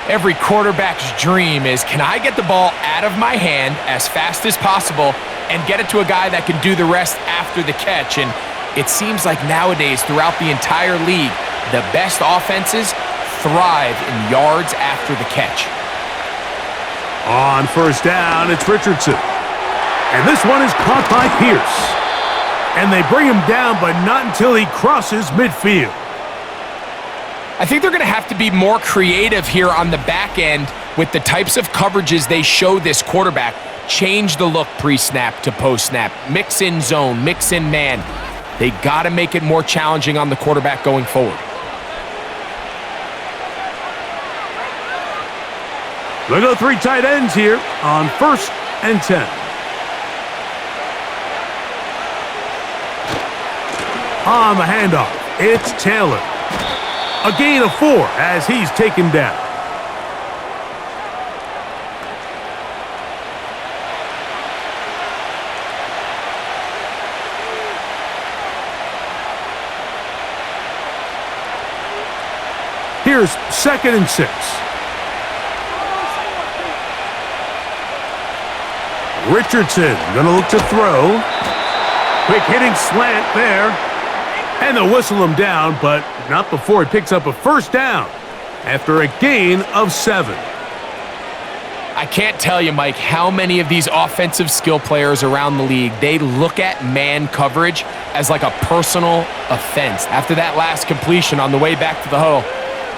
Every quarterback's dream is, can I get the ball out of my hand as fast as possible and get it to a guy that can do the rest after the catch? And it seems like nowadays, throughout the entire league, the best offenses thrive in yards after the catch. On 1st down, it's Richardson. And this one is caught by Pierce. And they bring him down, but not until he crosses midfield. I think they're going to have to be more creative here on the back end with the types of coverages they show this quarterback. Change the look pre-snap to post-snap. Mix in zone, mix in man. They got to make it more challenging on the quarterback going forward. They go 3 tight ends here on 1st and 10. On the handoff, it's Taylor. A gain of 4 as he's taken down. Here's 2nd and 6. Richardson gonna look to throw. Quick hitting slant there. And they'll whistle him down, but not before he picks up a 1st down after a gain of 7. I can't tell you, Mike, how many of these offensive skill players around the league, they look at man coverage as like a personal offense. After that last completion on the way back to the huddle,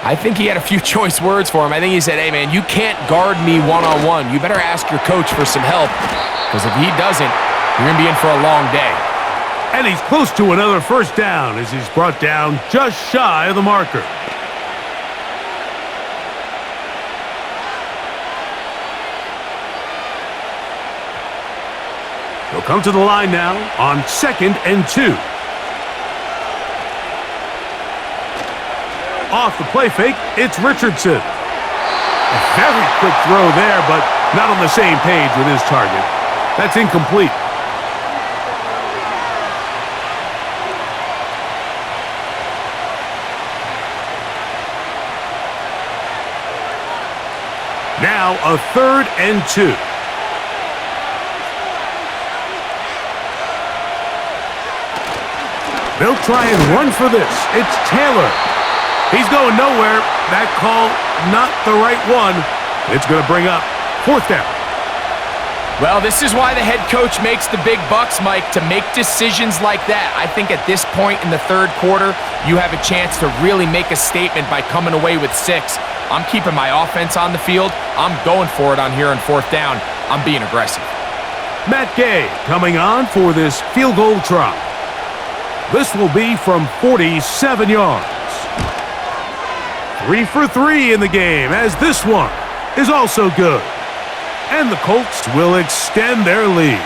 I think he had a few choice words for him. I think he said, hey, man, you can't guard me one-on-one. You better ask your coach for some help. because if he doesn't, you're going to be in for a long day. And he's close to another first down as he's brought down just shy of the marker. He'll come to the line now on 2nd and 2. Off the play fake, it's Richardson. A very quick throw there, but not on the same page with his target. That's incomplete. Now a 3rd and 2. They'll try and run for this. It's Taylor. He's going nowhere. That call, not the right one. It's going to bring up 4th down. Well, this is why the head coach makes the big bucks, Mike, to make decisions like that. I think at this point in the 3rd quarter, you have a chance to really make a statement by coming away with 6. I'm keeping my offense on the field. I'm going for it on here on 4th down. I'm being aggressive. Matt Gay coming on for this field goal try. This will be from 47 yards. 3 for 3 in the game, as this one is also good. And the Colts will extend their lead.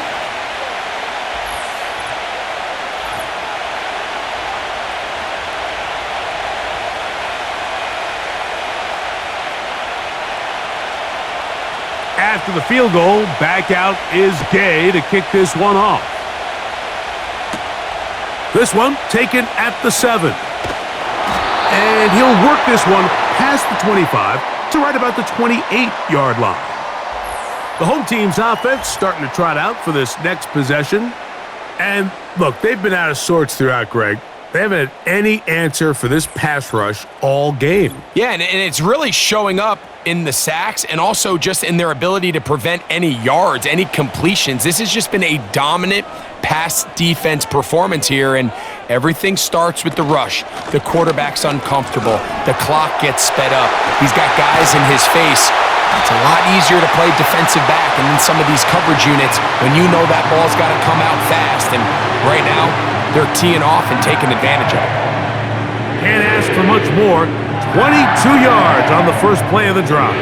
After the field goal, back out is Gay to kick this one off. This one taken at the 7. And he'll work this one past the 25 to right about the 28-yard line. The home team's offense starting to trot out for this next possession. And look, they've been out of sorts throughout, Greg. They haven't had any answer for this pass rush all game. Yeah, and it's really showing up in the sacks and also just in their ability to prevent any yards, any completions. This has just been a dominant pass defense performance here, and everything starts with the rush. The quarterback's uncomfortable. The clock gets sped up. He's got guys in his face. It's a lot easier to play defensive back and in some of these coverage units when you know that ball's got to come out fast, and right now they're teeing off and taking advantage of it. Can't ask for much more. 22 yards on the first play of the drive.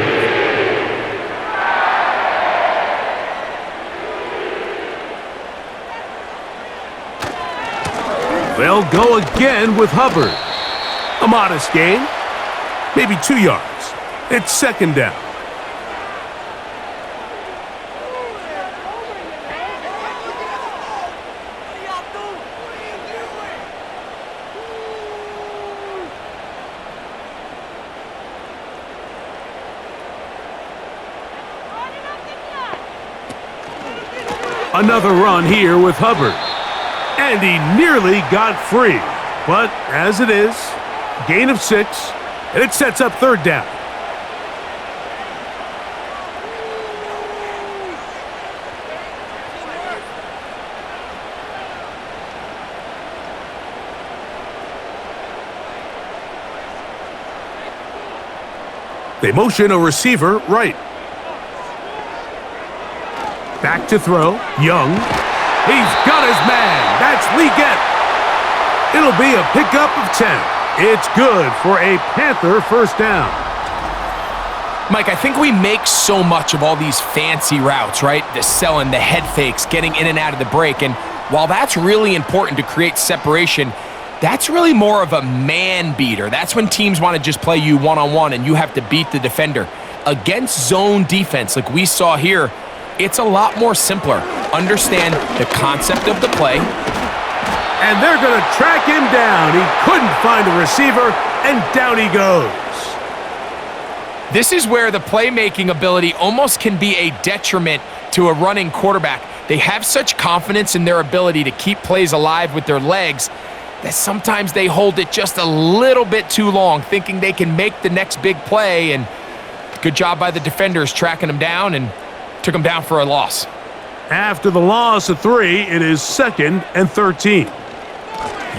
They'll go again with Hubbard. A modest gain, maybe 2 yards. It's 2nd down. Another run here with Hubbard. And he nearly got free. But as it is, gain of 6, and it sets up 3rd down. They motion a receiver right. Back to throw, Young. He's got his man. That's Leggett. It'll be a pickup of 10. It's good for a Panther first down. Mike, I think we make so much of all these fancy routes, right? The selling, the head fakes, getting in and out of the break. And while that's really important to create separation, that's really more of a man beater. That's when teams want to just play you one-on-one and you have to beat the defender. Against zone defense, like we saw here, it's a lot more simpler. Understand the concept of the play. And they're going to track him down. He couldn't find a receiver, and down he goes. This is where the playmaking ability almost can be a detriment to a running quarterback. They have such confidence in their ability to keep plays alive with their legs that sometimes they hold it just a little bit too long, thinking they can make the next big play. And good job by the defenders tracking him down and took him down for a loss. After the loss of 3, it is 2nd and 13.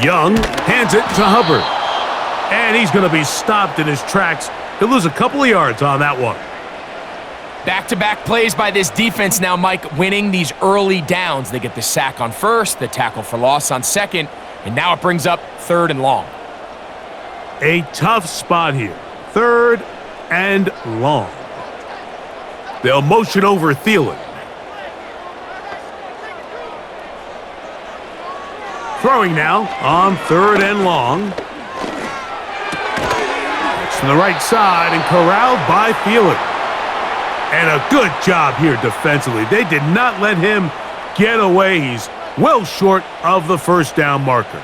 Young hands it to Hubbard. And he's going to be stopped in his tracks. He'll lose a couple of yards on that one. Back-to-back plays by this defense now, Mike, winning these early downs. They get the sack on first, the tackle for loss on second, and now it brings up 3rd and long. A tough spot here. 3rd and long. They'll motion over Thielen. Throwing now on 3rd and long. It's to the right side and corralled by Thielen. And a good job here defensively. They did not let him get away. He's well short of the first down marker.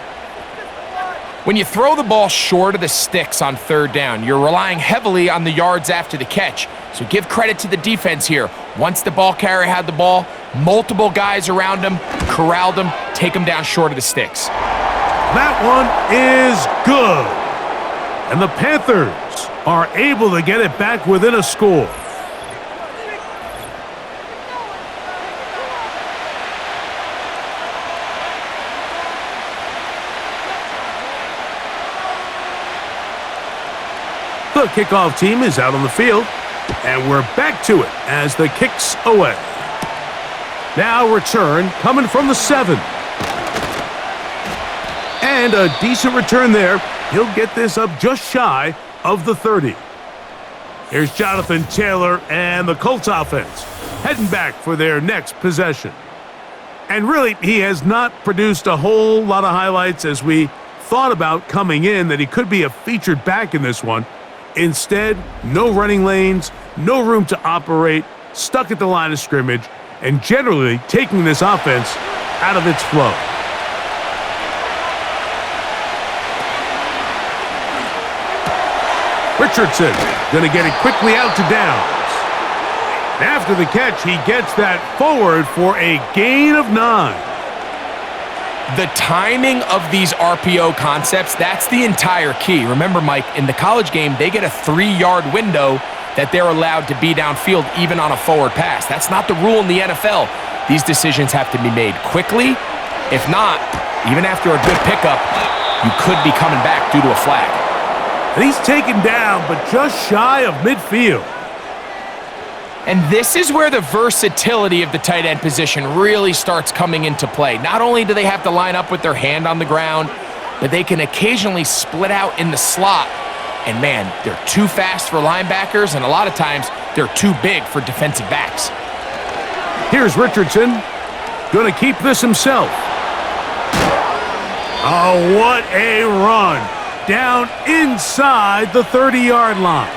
When you throw the ball short of the sticks on 3rd down, you're relying heavily on the yards after the catch. So give credit to the defense here. Once the ball carrier had the ball, multiple guys around him, corralled him, take him down short of the sticks. That one is good. And the Panthers are able to get it back within a score. The kickoff team is out on the field, and we're back to it as the kick's away. Now return coming from the 7. And a decent return there. He'll get this up just shy of the 30. Here's Jonathan Taylor and the Colts offense heading back for their next possession. And really, he has not produced a whole lot of highlights as we thought about coming in that he could be a featured back in this one. Instead, no running lanes, no room to operate, stuck at the line of scrimmage, and generally taking this offense out of its flow. Richardson going to get it quickly out to downs. After the catch, he gets that forward for a gain of 9. The timing of these RPO concepts, that's the entire key. Remember, Mike, in the college game, they get a 3-yard window that they're allowed to be downfield even on a forward pass. That's not the rule in the NFL. These decisions have to be made quickly. If not, even after a good pickup, you could be coming back due to a flag. And he's taken down, but just shy of midfield. And this is where the versatility of the tight end position really starts coming into play. Not only do they have to line up with their hand on the ground, but they can occasionally split out in the slot. And man, they're too fast for linebackers, and a lot of times they're too big for defensive backs. Here's Richardson, going to keep this himself. Oh, what a run. Down inside the 30-yard line.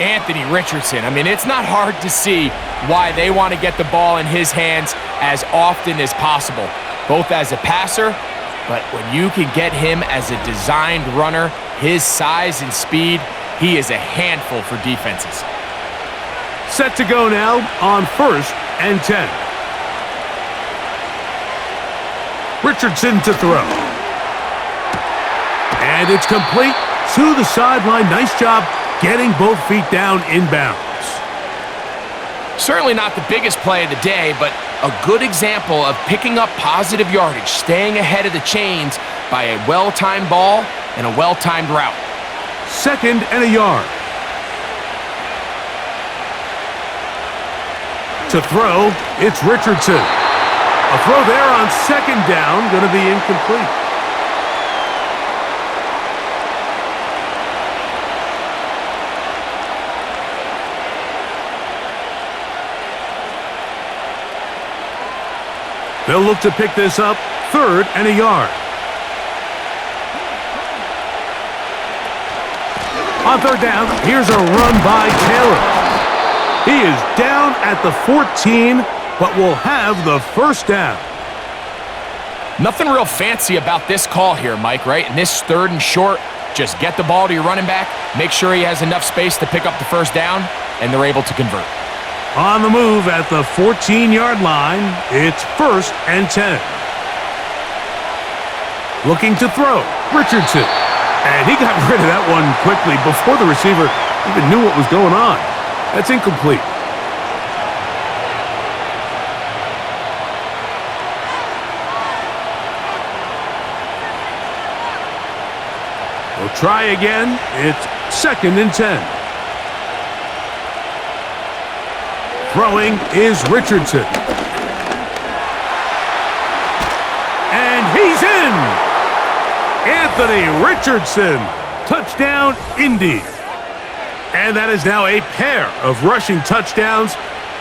Anthony Richardson, I mean, it's not hard to see why they want to get the ball in his hands as often as possible, both as a passer, but when you can get him as a designed runner, his size and speed, he is a handful for defenses. Set to go now on 1st and 10. Richardson to throw. And it's complete to the sideline. Nice job getting both feet down inbounds. Certainly not the biggest play of the day, but a good example of picking up positive yardage, staying ahead of the chains by a well-timed ball and a well-timed route. 2nd and a yard. To throw, it's Richardson. A throw there on 2nd down, going to be incomplete. They'll look to pick this up, 3rd and a yard. On 3rd down, here's a run by Taylor. He is down at the 14, but will have the 1st down. Nothing real fancy about this call here, Mike, right? In this 3rd and short, just get the ball to your running back, make sure he has enough space to pick up the 1st down, and they're able to convert. On the move at the 14-yard line, it's 1st and 10. Looking to throw, Richardson. And he got rid of that one quickly before the receiver even knew what was going on. That's incomplete. We'll try again. It's 2nd and 10. Throwing is Richardson. And he's in! Anthony Richardson. Touchdown, Indy. And that is now a pair of rushing touchdowns.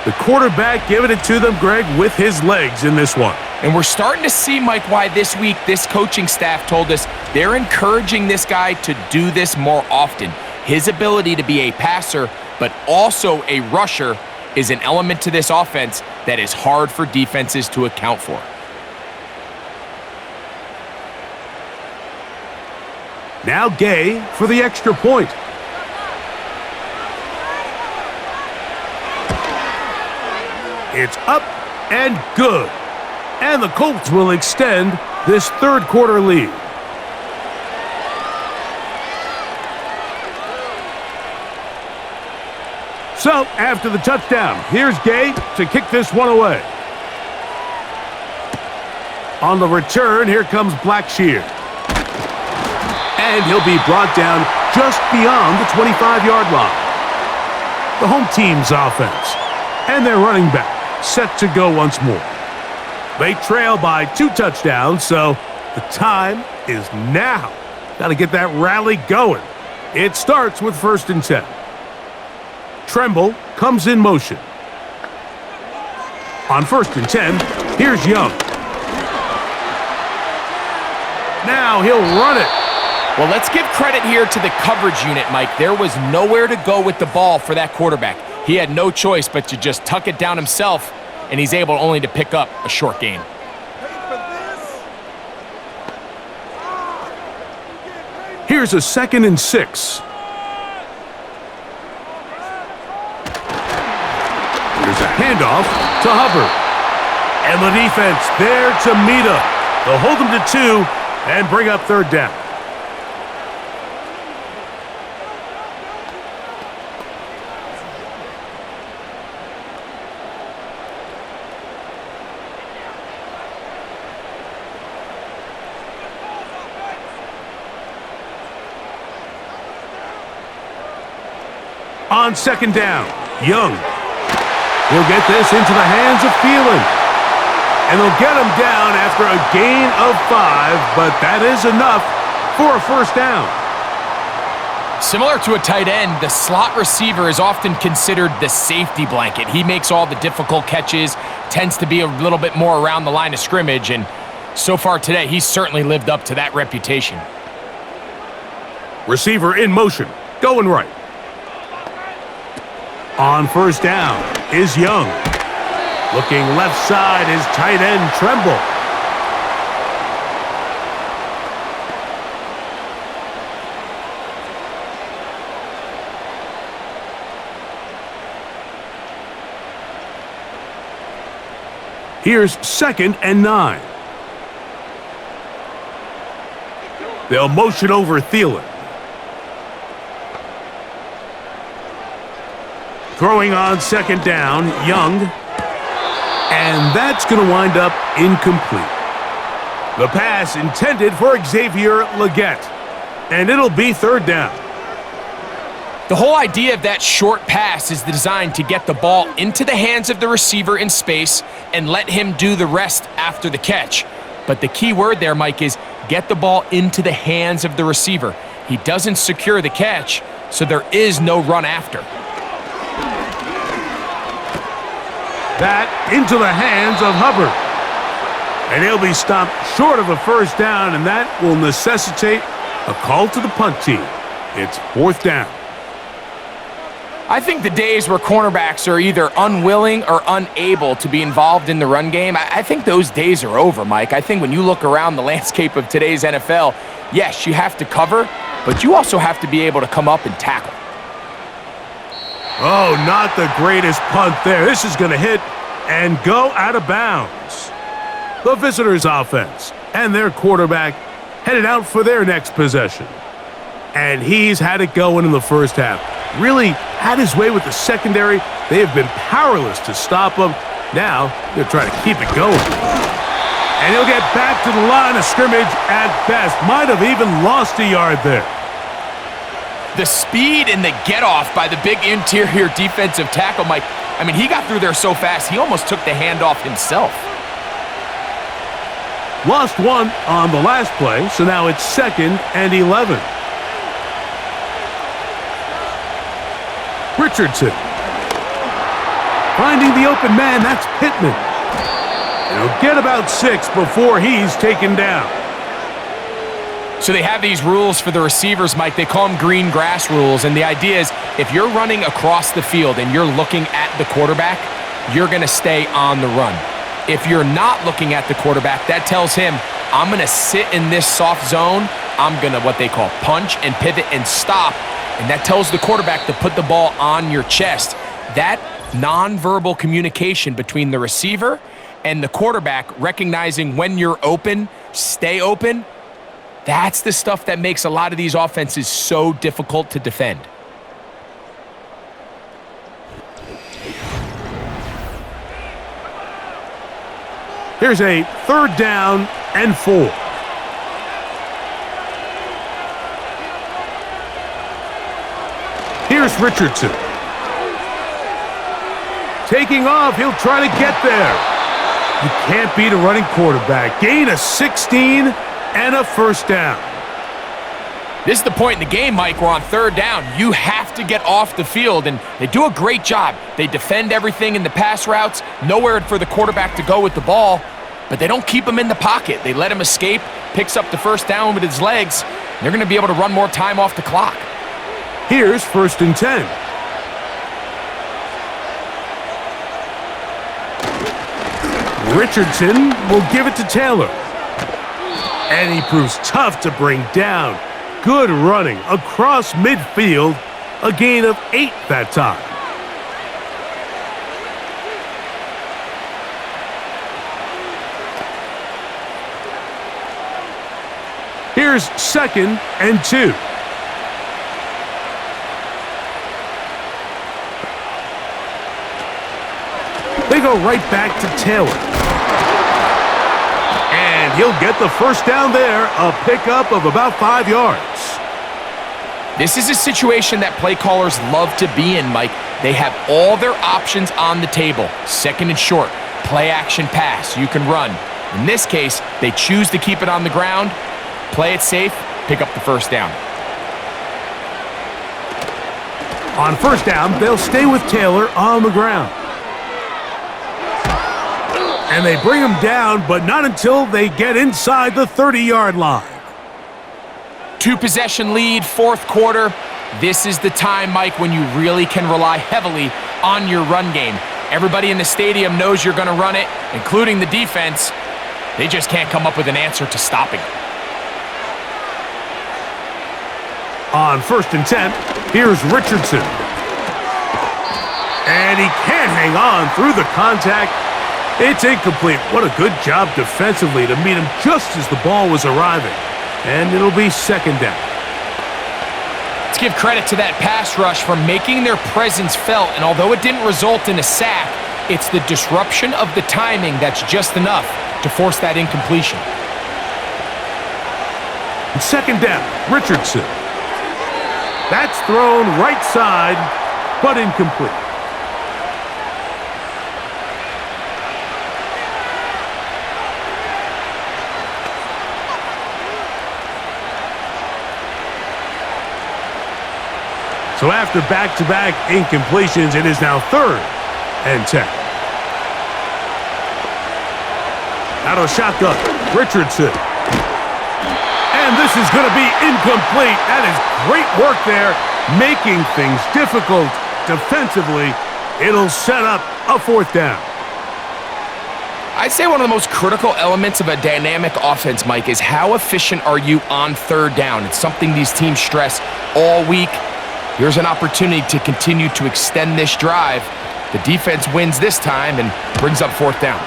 The quarterback giving it to them, Greg, with his legs in this one. And we're starting to see, Mike, why this week this coaching staff told us they're encouraging this guy to do this more often. His ability to be a passer, but also a rusher, is an element to this offense that is hard for defenses to account for. Now Gay for the extra point. It's up and good. And the Colts will extend this third quarter lead. So, after the touchdown, here's Gay to kick this one away. On the return, here comes Blackshear. And he'll be brought down just beyond the 25-yard line. The home team's offense. And their running back set to go once more. They trail by 2 touchdowns, so the time is now. Got to get that rally going. It starts with 1st and 10. Tremble comes in motion. On 1st and 10, here's Young. Now he'll run it. Well, let's give credit here to the coverage unit, Mike. There was nowhere to go with the ball for that quarterback. He had no choice but to just tuck it down himself, and he's able only to pick up a short gain. Here's a 2nd and 6. Here's a handoff to Hubbard. And the defense there to meet him. They'll hold him to 2 and bring up 3rd down. On 2nd down, Young. He'll get this into the hands of Thielen. And they'll get him down after a gain of 5, but that is enough for a 1st down. Similar to a tight end, the slot receiver is often considered the safety blanket. He makes all the difficult catches, tends to be a little bit more around the line of scrimmage, and so far today, he's certainly lived up to that reputation. Receiver in motion, going right. On 1st down is Young. Looking left side is tight end Tremble. Here's 2nd and 9. They'll motion over Thielen. Throwing on 2nd down, Young. And that's going to wind up incomplete. The pass intended for Xavier Legette. And it'll be 3rd down. The whole idea of that short pass is designed to get the ball into the hands of the receiver in space and let him do the rest after the catch. But the key word there, Mike, is get the ball into the hands of the receiver. He doesn't secure the catch, so there is no run after. That into the hands of Hubbard. And he'll be stopped short of a 1st down, and that will necessitate a call to the punt team. It's 4th down. I think the days where cornerbacks are either unwilling or unable to be involved in the run game, I think those days are over, Mike. I think when you look around the landscape of today's NFL, yes, you have to cover, but you also have to be able to come up and tackle. Oh, not the greatest punt there. This is going to hit and go out of bounds. The visitors' offense and their quarterback headed out for their next possession. And he's had it going in the 1st half. Really had his way with the secondary. They have been powerless to stop him. Now they're trying to keep it going. And he'll get back to the line of scrimmage at best. Might have even lost a yard there. The speed and the get-off by the big interior defensive tackle, Mike, I mean, he got through there so fast, he almost took the handoff himself. Lost one on the last play, so now it's 2nd and 11. Richardson. Finding the open man, that's Pittman. He'll get about 6 before he's taken down. So they have these rules for the receivers, Mike. They call them green grass rules, and the idea is if you're running across the field and you're looking at the quarterback, you're going to stay on the run. If you're not looking at the quarterback, that tells him, I'm going to sit in this soft zone. I'm going to what they call punch and pivot and stop, and that tells the quarterback to put the ball on your chest. That nonverbal communication between the receiver and the quarterback, recognizing when you're open, stay open, that's the stuff that makes a lot of these offenses so difficult to defend. Here's a 3rd down and 4. Here's Richardson. Taking off, he'll try to get there. You can't beat a running quarterback. Gain of 16 and a 1st down. This is the point in the game, Mike, where on 3rd down, you have to get off the field, and they do a great job. They defend everything in the pass routes, nowhere for the quarterback to go with the ball, but they don't keep him in the pocket. They let him escape, picks up the 1st down with his legs. They're going to be able to run more time off the clock. Here's 1st and 10. Richardson will give it to Taylor. And he proves tough to bring down. Good running across midfield. A gain of 8 that time. Here's 2nd and 2. They go right back to Taylor. And he'll get the 1st down there, a pickup of about 5 yards. This is a situation that play callers love to be in, Mike. They have all their options on the table. 2nd and short, play action pass, you can run. In this case, they choose to keep it on the ground, play it safe, pick up the 1st down. On 1st down, they'll stay with Taylor on the ground. And they bring him down, but not until they get inside the 30-yard line. 2-possession lead, 4th quarter. This is the time, Mike, when you really can rely heavily on your run game. Everybody in the stadium knows you're going to run it, including the defense. They just can't come up with an answer to stopping it. On 1st and 10, here's Richardson. And he can't hang on through the contact. It's incomplete. What a good job defensively to meet him just as the ball was arriving. And it'll be 2nd down. Let's give credit to that pass rush for making their presence felt, and although it didn't result in a sack, it's the disruption of the timing that's just enough to force that incompletion. 2nd down, Richardson. That's thrown right side, but incomplete. So after back-to-back incompletions, it is now 3rd and 10. Out of shotgun, Richardson. And this is going to be incomplete. That is great work there, making things difficult defensively. It'll set up a 4th down. I'd say one of the most critical elements of a dynamic offense, Mike, is how efficient are you on 3rd down. It's something these teams stress all week. Here's an opportunity to continue to extend this drive. The defense wins this time and brings up 4th down.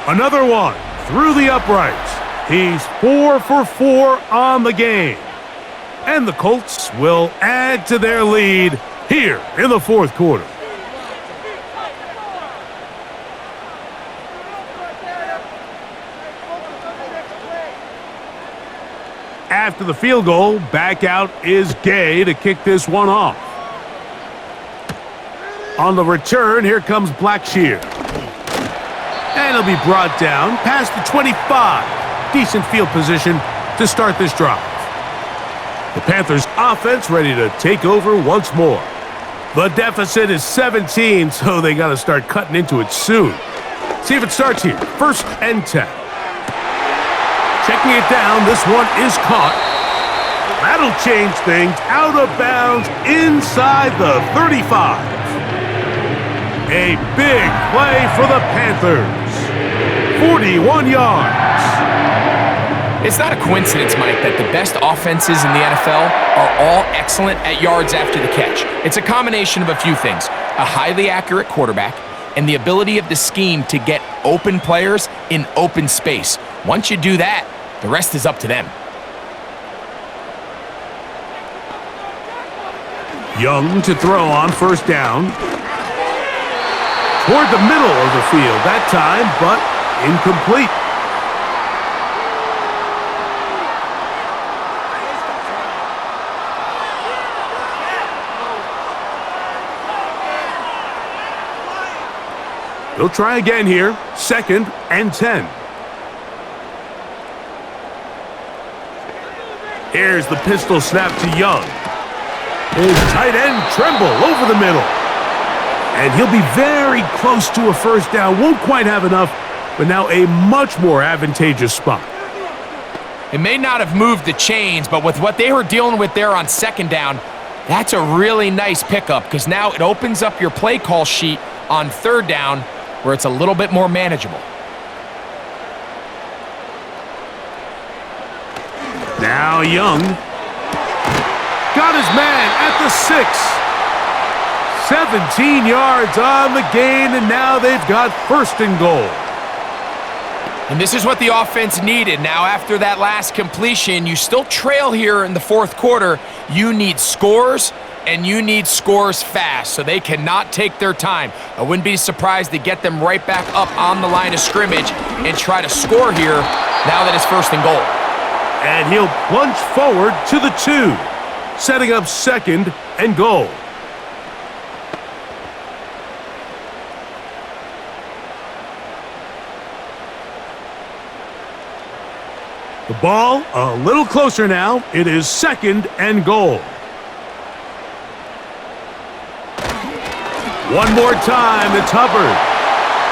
Another one through the uprights. He's 4 for 4 on the game. And the Colts will add to their lead here in the 4th quarter. After the field goal, back out is Gay to kick this one off. On the return, here comes Blackshear. And he'll be brought down past the 25. Decent field position to start this drive. The Panthers offense ready to take over once more. The deficit is 17, so they got to start cutting into it soon. See if it starts here. 1st and 10. Checking it down, this one is caught. That'll change things. Out of bounds inside the 35. A big play for the Panthers. 41 yards. It's not a coincidence, Mike, that the best offenses in the NFL are all excellent at yards after the catch. It's a combination of a few things. A highly accurate quarterback and the ability of the scheme to get open players in open space. Once you do that, the rest is up to them. Young to throw on 1st down. Toward the middle of the field that time, but incomplete. He'll try again here. 2nd and 10. Here's the pistol snap to Young. His tight end Tremble over the middle. And he'll be very close to a 1st down. Won't quite have enough, but now a much more advantageous spot. It may not have moved the chains, but with what they were dealing with there on 2nd down, that's a really nice pickup because now it opens up your play call sheet on 3rd down where it's a little bit more manageable. Now Young. Got his man at the 6. 17 yards on the gain, and now they've got 1st and goal. And this is what the offense needed. Now, after that last completion, you still trail here in the 4th quarter. You need scores, and you need scores fast, so they cannot take their time. I wouldn't be surprised to get them right back up on the line of scrimmage and try to score here now that it's 1st and goal. And he'll plunge forward to the 2, setting up 2nd and goal. The ball a little closer now. It is 2nd and goal. One more time, it's Hubbard.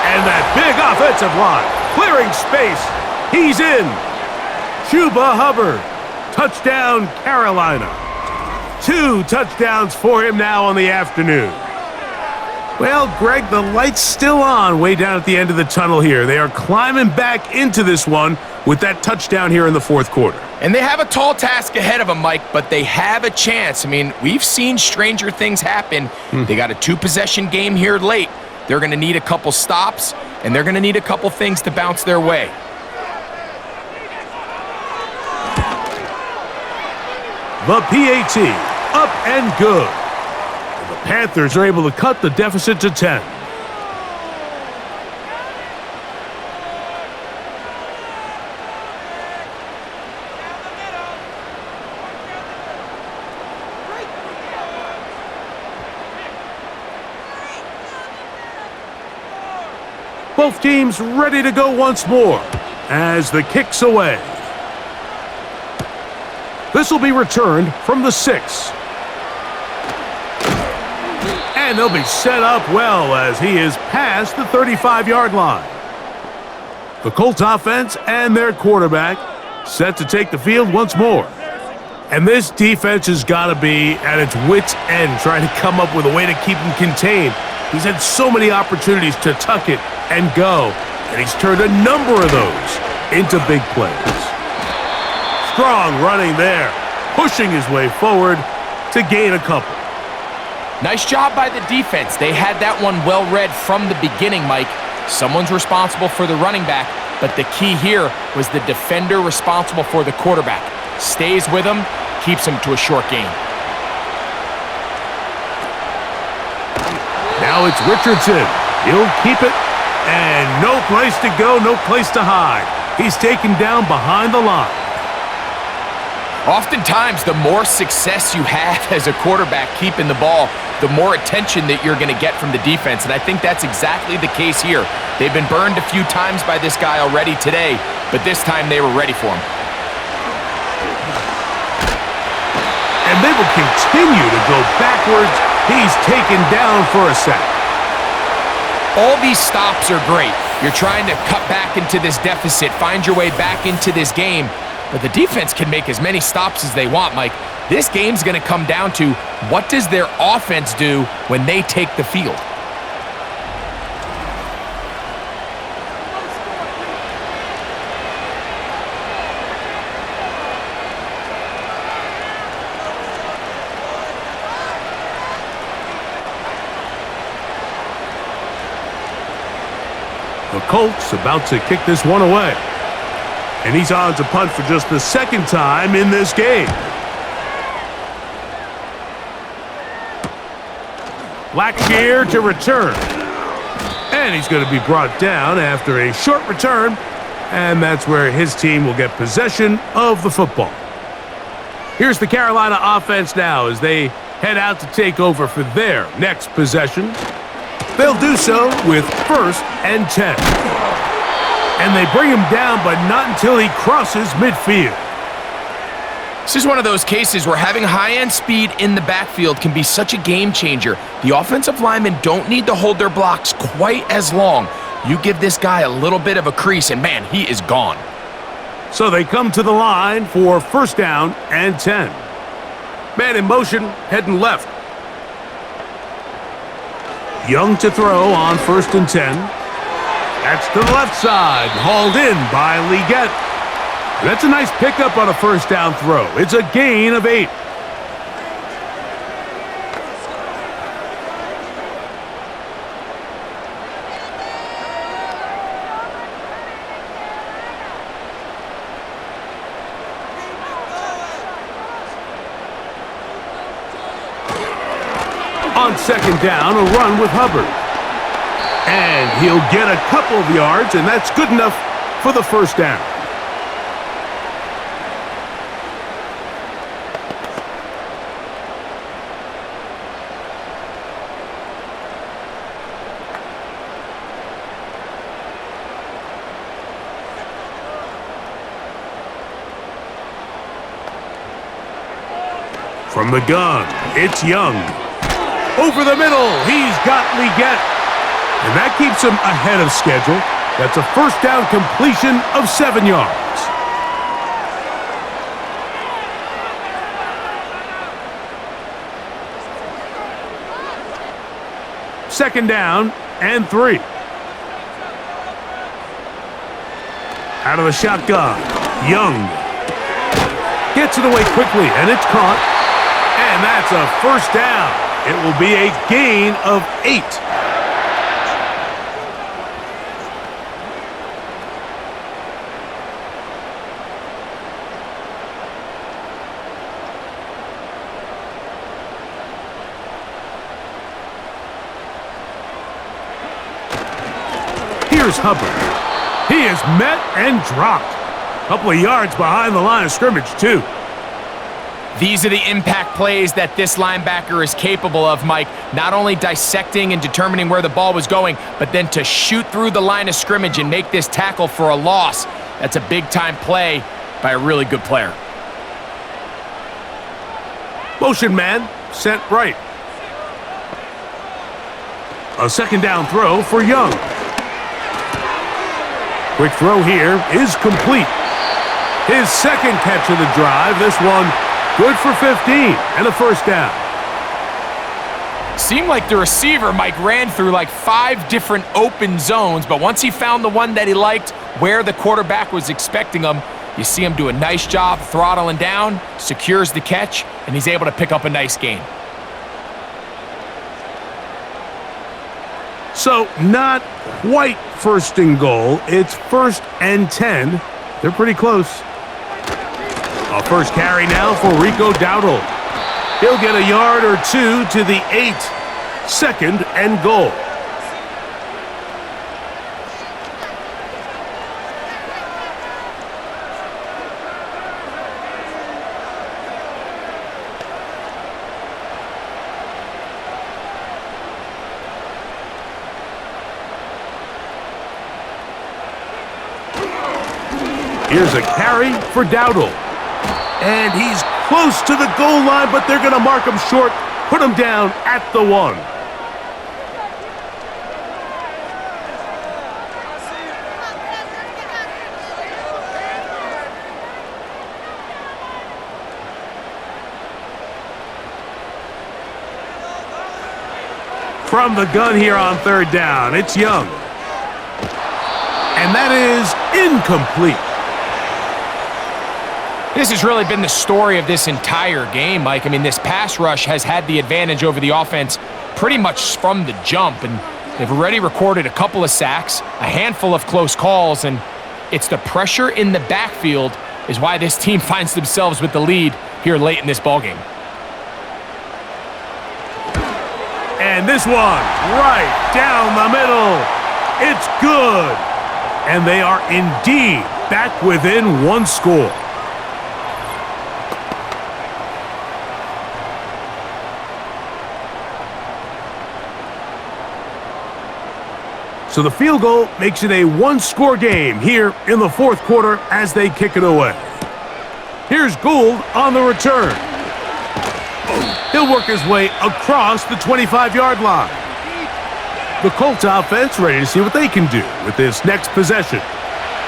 And that big offensive line, clearing space. He's in. Chuba Hubbard. Touchdown, Carolina. 2 touchdowns for him now on the afternoon. Well, Greg, the light's still on way down at the end of the tunnel here. They are climbing back into this one with that touchdown here in the 4th quarter. And they have a tall task ahead of them, Mike, but they have a chance. I mean, we've seen stranger things happen. They got a 2-possession game here late. They're going to need a couple stops, and they're going to need a couple things to bounce their way. The PAT, up and good. The Panthers are able to cut the deficit to 10. Both teams ready to go once more as the kick's away. This will be returned from the 6. And they'll be set up well as he is past the 35-yard line. The Colts offense and their quarterback set to take the field once more. And this defense has got to be at its wits' end trying to come up with a way to keep him contained. He's had so many opportunities to tuck it and go, and he's turned a number of those into big plays. Strong running there, pushing his way forward to gain a couple. Nice job by the defense. They had that one well read from the beginning, Mike. Someone's responsible for the running back, but the key here was the defender responsible for the quarterback. Stays with him, keeps him to a short gain. Now it's Richardson. He'll keep it, and no place to go, no place to hide. He's taken down behind the line. Oftentimes, the more success you have as a quarterback keeping the ball, the more attention that you're going to get from the defense. And I think that's exactly the case here. They've been burned a few times by this guy already today, but this time they were ready for him. And they will continue to go backwards. He's taken down for a sack. All these stops are great. You're trying to cut back into this deficit, find your way back into this game, but the defense can make as many stops as they want, Mike. This game's going to come down to what does their offense do when they take the field. The Colts about to kick this one away. And he's on to punt for just the second time in this game. Blackshear to return. And he's going to be brought down after a short return. And that's where his team will get possession of the football. Here's the Carolina offense now as they head out to take over for their next possession. They'll do so with 1st and 10. And they bring him down, but not until he crosses midfield. This is one of those cases where having high-end speed in the backfield can be such a game changer. The offensive linemen don't need to hold their blocks quite as long. You give this guy a little bit of a crease, and man, he is gone. So they come to the line for 1st down and 10. Man in motion, heading left. Young to throw on 1st and 10. That's to the left side, hauled in by Leggett. That's a nice pickup on a 1st down throw. It's a gain of 8. On 2nd down, a run with Hubbard. And he'll get a couple of yards, and that's good enough for the 1st down. From the gun, it's Young. Over the middle, he's got Leggett. And that keeps him ahead of schedule. That's a 1st down completion of 7 yards. Second down and 3. Out of the shotgun, Young gets it away quickly, and it's caught. And that's a 1st down. It will be a gain of 8. Here's Hubbard. He is met and dropped. A couple of yards behind the line of scrimmage, too. These are the impact plays that this linebacker is capable of, Mike. Not only dissecting and determining where the ball was going, but then to shoot through the line of scrimmage and make this tackle for a loss. That's a big-time play by a really good player. Motion man, sent right. A 2nd down throw for Young. Quick throw here is complete. His 2nd catch of the drive. This one good for 15 and a 1st down. Seemed like the receiver, Mike, ran through like 5 different open zones, but once he found the one that he liked, where the quarterback was expecting him, you see him do a nice job throttling down, secures the catch, and he's able to pick up a nice gain. So not quite 1st and goal. It's 1st and 10. They're pretty close. A 1st carry now for Rico Dowdle. He'll get a yard or 2 to the 8. 2nd and goal. Here's a carry for Dowdle. And he's close to the goal line, but they're going to mark him short, put him down at the 1. From the gun here on 3rd down, it's Young. And that is incomplete. This has really been the story of this entire game, Mike. I mean, this pass rush has had the advantage over the offense pretty much from the jump, and they've already recorded a couple of sacks, a handful of close calls, and it's the pressure in the backfield is why this team finds themselves with the lead here late in this ballgame. And this one, right down the middle. It's good. And they are indeed back within 1 score. So the field goal makes it a 1-score game here in the 4th quarter as they kick it away. Here's Gould on the return. He'll work his way across the 25-yard line. The Colts offense ready to see what they can do with this next possession.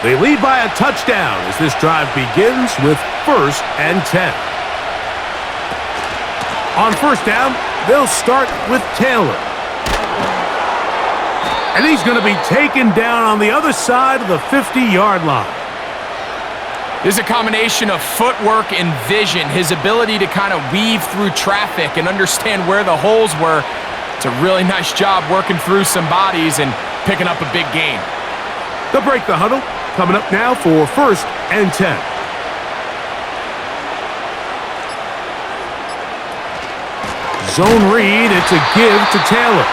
They lead by a touchdown as this drive begins with 1st and 10. On 1st down, they'll start with Taylor. And he's going to be taken down on the other side of the 50-yard line. This is a combination of footwork and vision, his ability to kind of weave through traffic and understand where the holes were. It's a really nice job working through some bodies and picking up a big gain. They'll break the huddle, coming up now for 1st and 10. Zone read, it's a give to Taylor.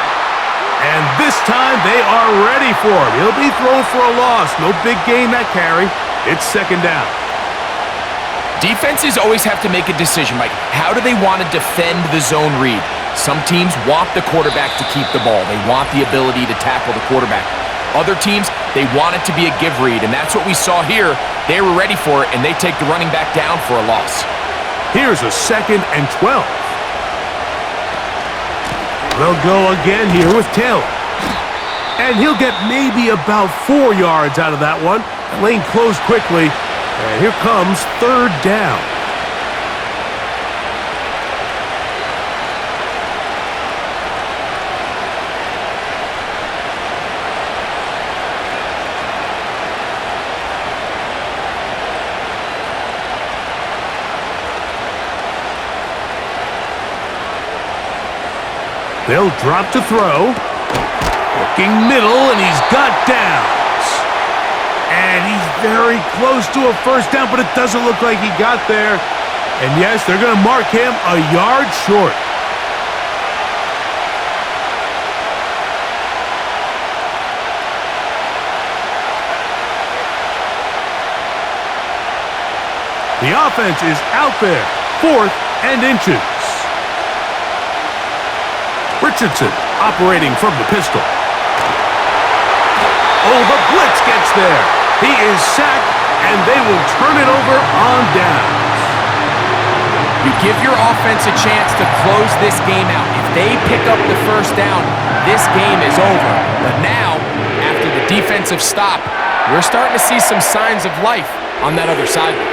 And this time they are ready for him. He'll be thrown for a loss. No big gain that carry. It's 2nd down. Defenses always have to make a decision, Mike. How do they want to defend the zone read? Some teams want the quarterback to keep the ball. They want the ability to tackle the quarterback. Other teams, they want it to be a give read, and that's what we saw here. They were ready for it, and they take the running back down for a loss. Here's a 2nd and 12. They'll go again here with Taylor. And he'll get maybe about 4 yards out of that one. The lane closed quickly, and here comes 3rd down. They'll drop to throw. Looking middle, and he's got downs. And he's very close to a 1st down, but it doesn't look like he got there. And yes, they're going to mark him a yard short. The offense is out there, 4th and inches. Richardson operating from the pistol. Oh, the blitz gets there. He is sacked, and they will turn it over on downs. You give your offense a chance to close this game out. If they pick up the 1st down, this game is over. But now, after the defensive stop, we're starting to see some signs of life on that other sideline.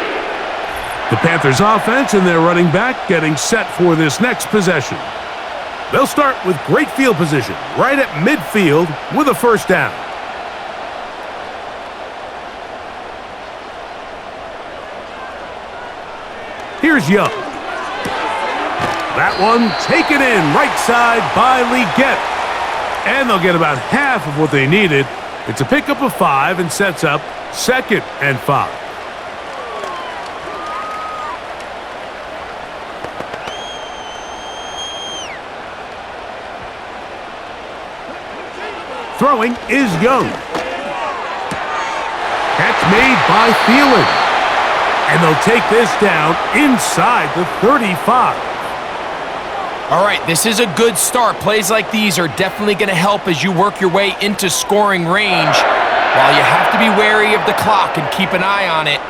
The Panthers offense and their running back getting set for this next possession. They'll start with great field position right at midfield with a 1st down. Here's Young. That one taken in right side by Leggett. And they'll get about half of what they needed. It's a pickup of 5 and sets up 2nd and 5. Throwing is Young. Catch made by Thielen. And they'll take this down inside the 35. All right, this is a good start. Plays like these are definitely going to help as you work your way into scoring range. While you have to be wary of the clock and keep an eye on it,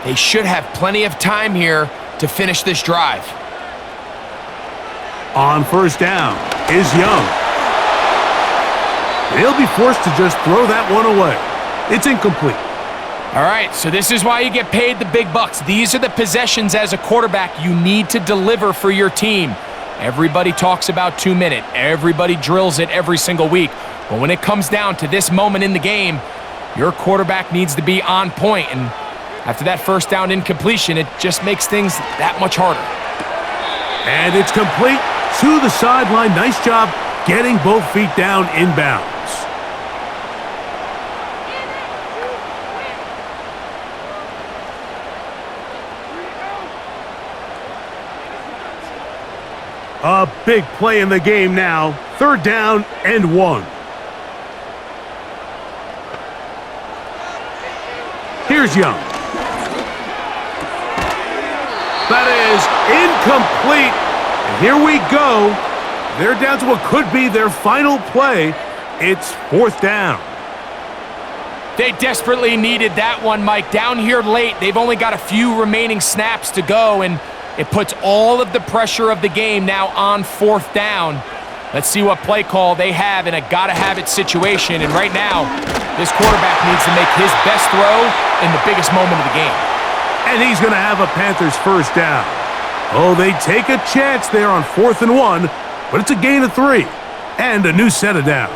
they should have plenty of time here to finish this drive. On first down is Young. He'll be forced to just throw that one away. It's incomplete. All right, so this is why you get paid the big bucks. These are the possessions as a quarterback you need to deliver for your team. Everybody talks about 2 minutes. Everybody drills it every single week. But when it comes down to this moment in the game, your quarterback needs to be on point. And after that first down incompletion, it just makes things that much harder. And it's complete to the sideline. Nice job getting both feet down inbounds. A big play in the game now. 3rd down and 1. Here's Young. That is incomplete. And here we go. They're down to what could be their final play. It's 4th down. They desperately needed that one, Mike. Down here late, they've only got a few remaining snaps to go, and it puts all of the pressure of the game now on 4th down. Let's see what play call they have in a gotta-have-it situation. And right now, this quarterback needs to make his best throw in the biggest moment of the game. And he's going to have a Panthers first down. Oh, they take a chance there on 4th and 1, but it's a gain of 3 and a new set of downs.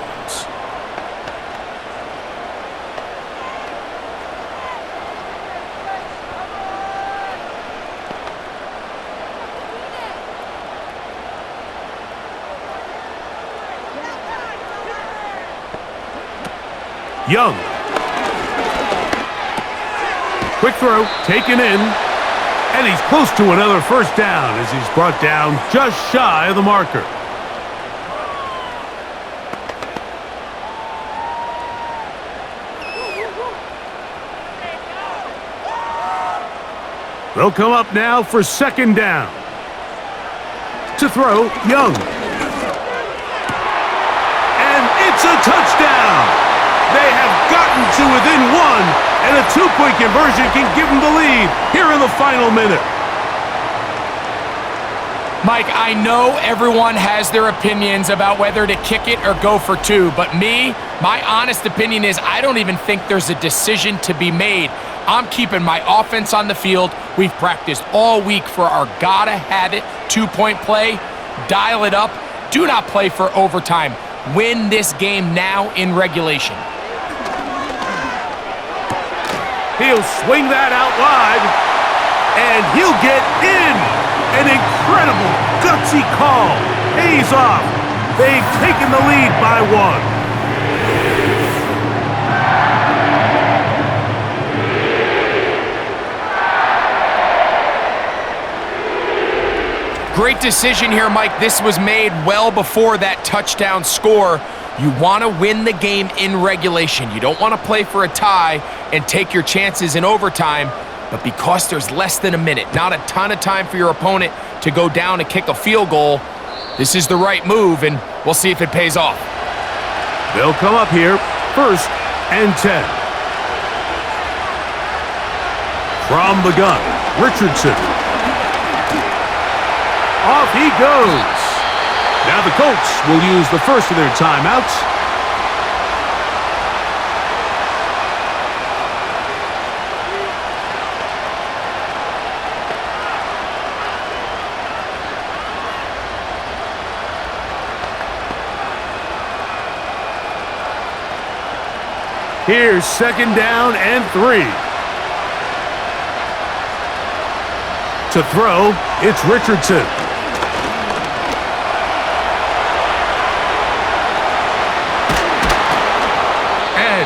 Young. Quick throw, taken in, and he's close to another first down as he's brought down just shy of the marker. They'll come up now for 2nd down. To throw, Young. And it's a touchdown! They have gotten to within 1, and a 2-point conversion can give them the lead here in the final minute. Mike, I know everyone has their opinions about whether to kick it or go for 2, but my honest opinion is I don't even think there's a decision to be made. I'm keeping my offense on the field. We've practiced all week for our gotta-have-it 2-point play. Dial it up. Do not play for overtime. Win this game now in regulation. He'll swing that out wide, and he'll get in. An incredible, gutsy call. Pays off. They've taken the lead by 1. Great decision here, Mike. This was made well before that touchdown score. You want to win the game in regulation. You don't want to play for a tie and take your chances in overtime, but because there's less than a minute, not a ton of time for your opponent to go down and kick a field goal, this is the right move, and we'll see if it pays off. They'll come up here, 1st and 10. From the gun, Richardson. Off he goes. Now the Colts will use the first of their timeouts. Here's 2nd down and 3. To throw, it's Richardson.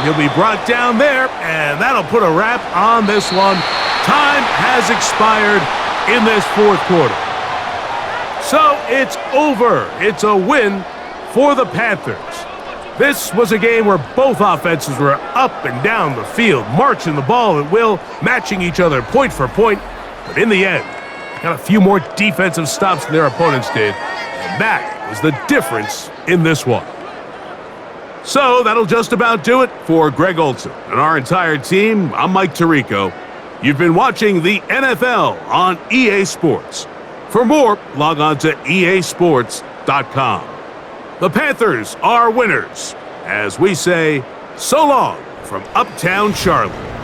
He'll be brought down there, and that'll put a wrap on this one. Time has expired in this 4th quarter. So it's over. It's a win for the Panthers. This was a game where both offenses were up and down the field, marching the ball at will, matching each other point for point. But in the end, got a few more defensive stops than their opponents did, and that was the difference in this one. So that'll just about do it for Greg Olson and our entire team. I'm Mike Tirico. You've been watching the NFL on EA Sports. For more, log on to easports.com. The Panthers are winners, as we say, so long from Uptown Charlotte.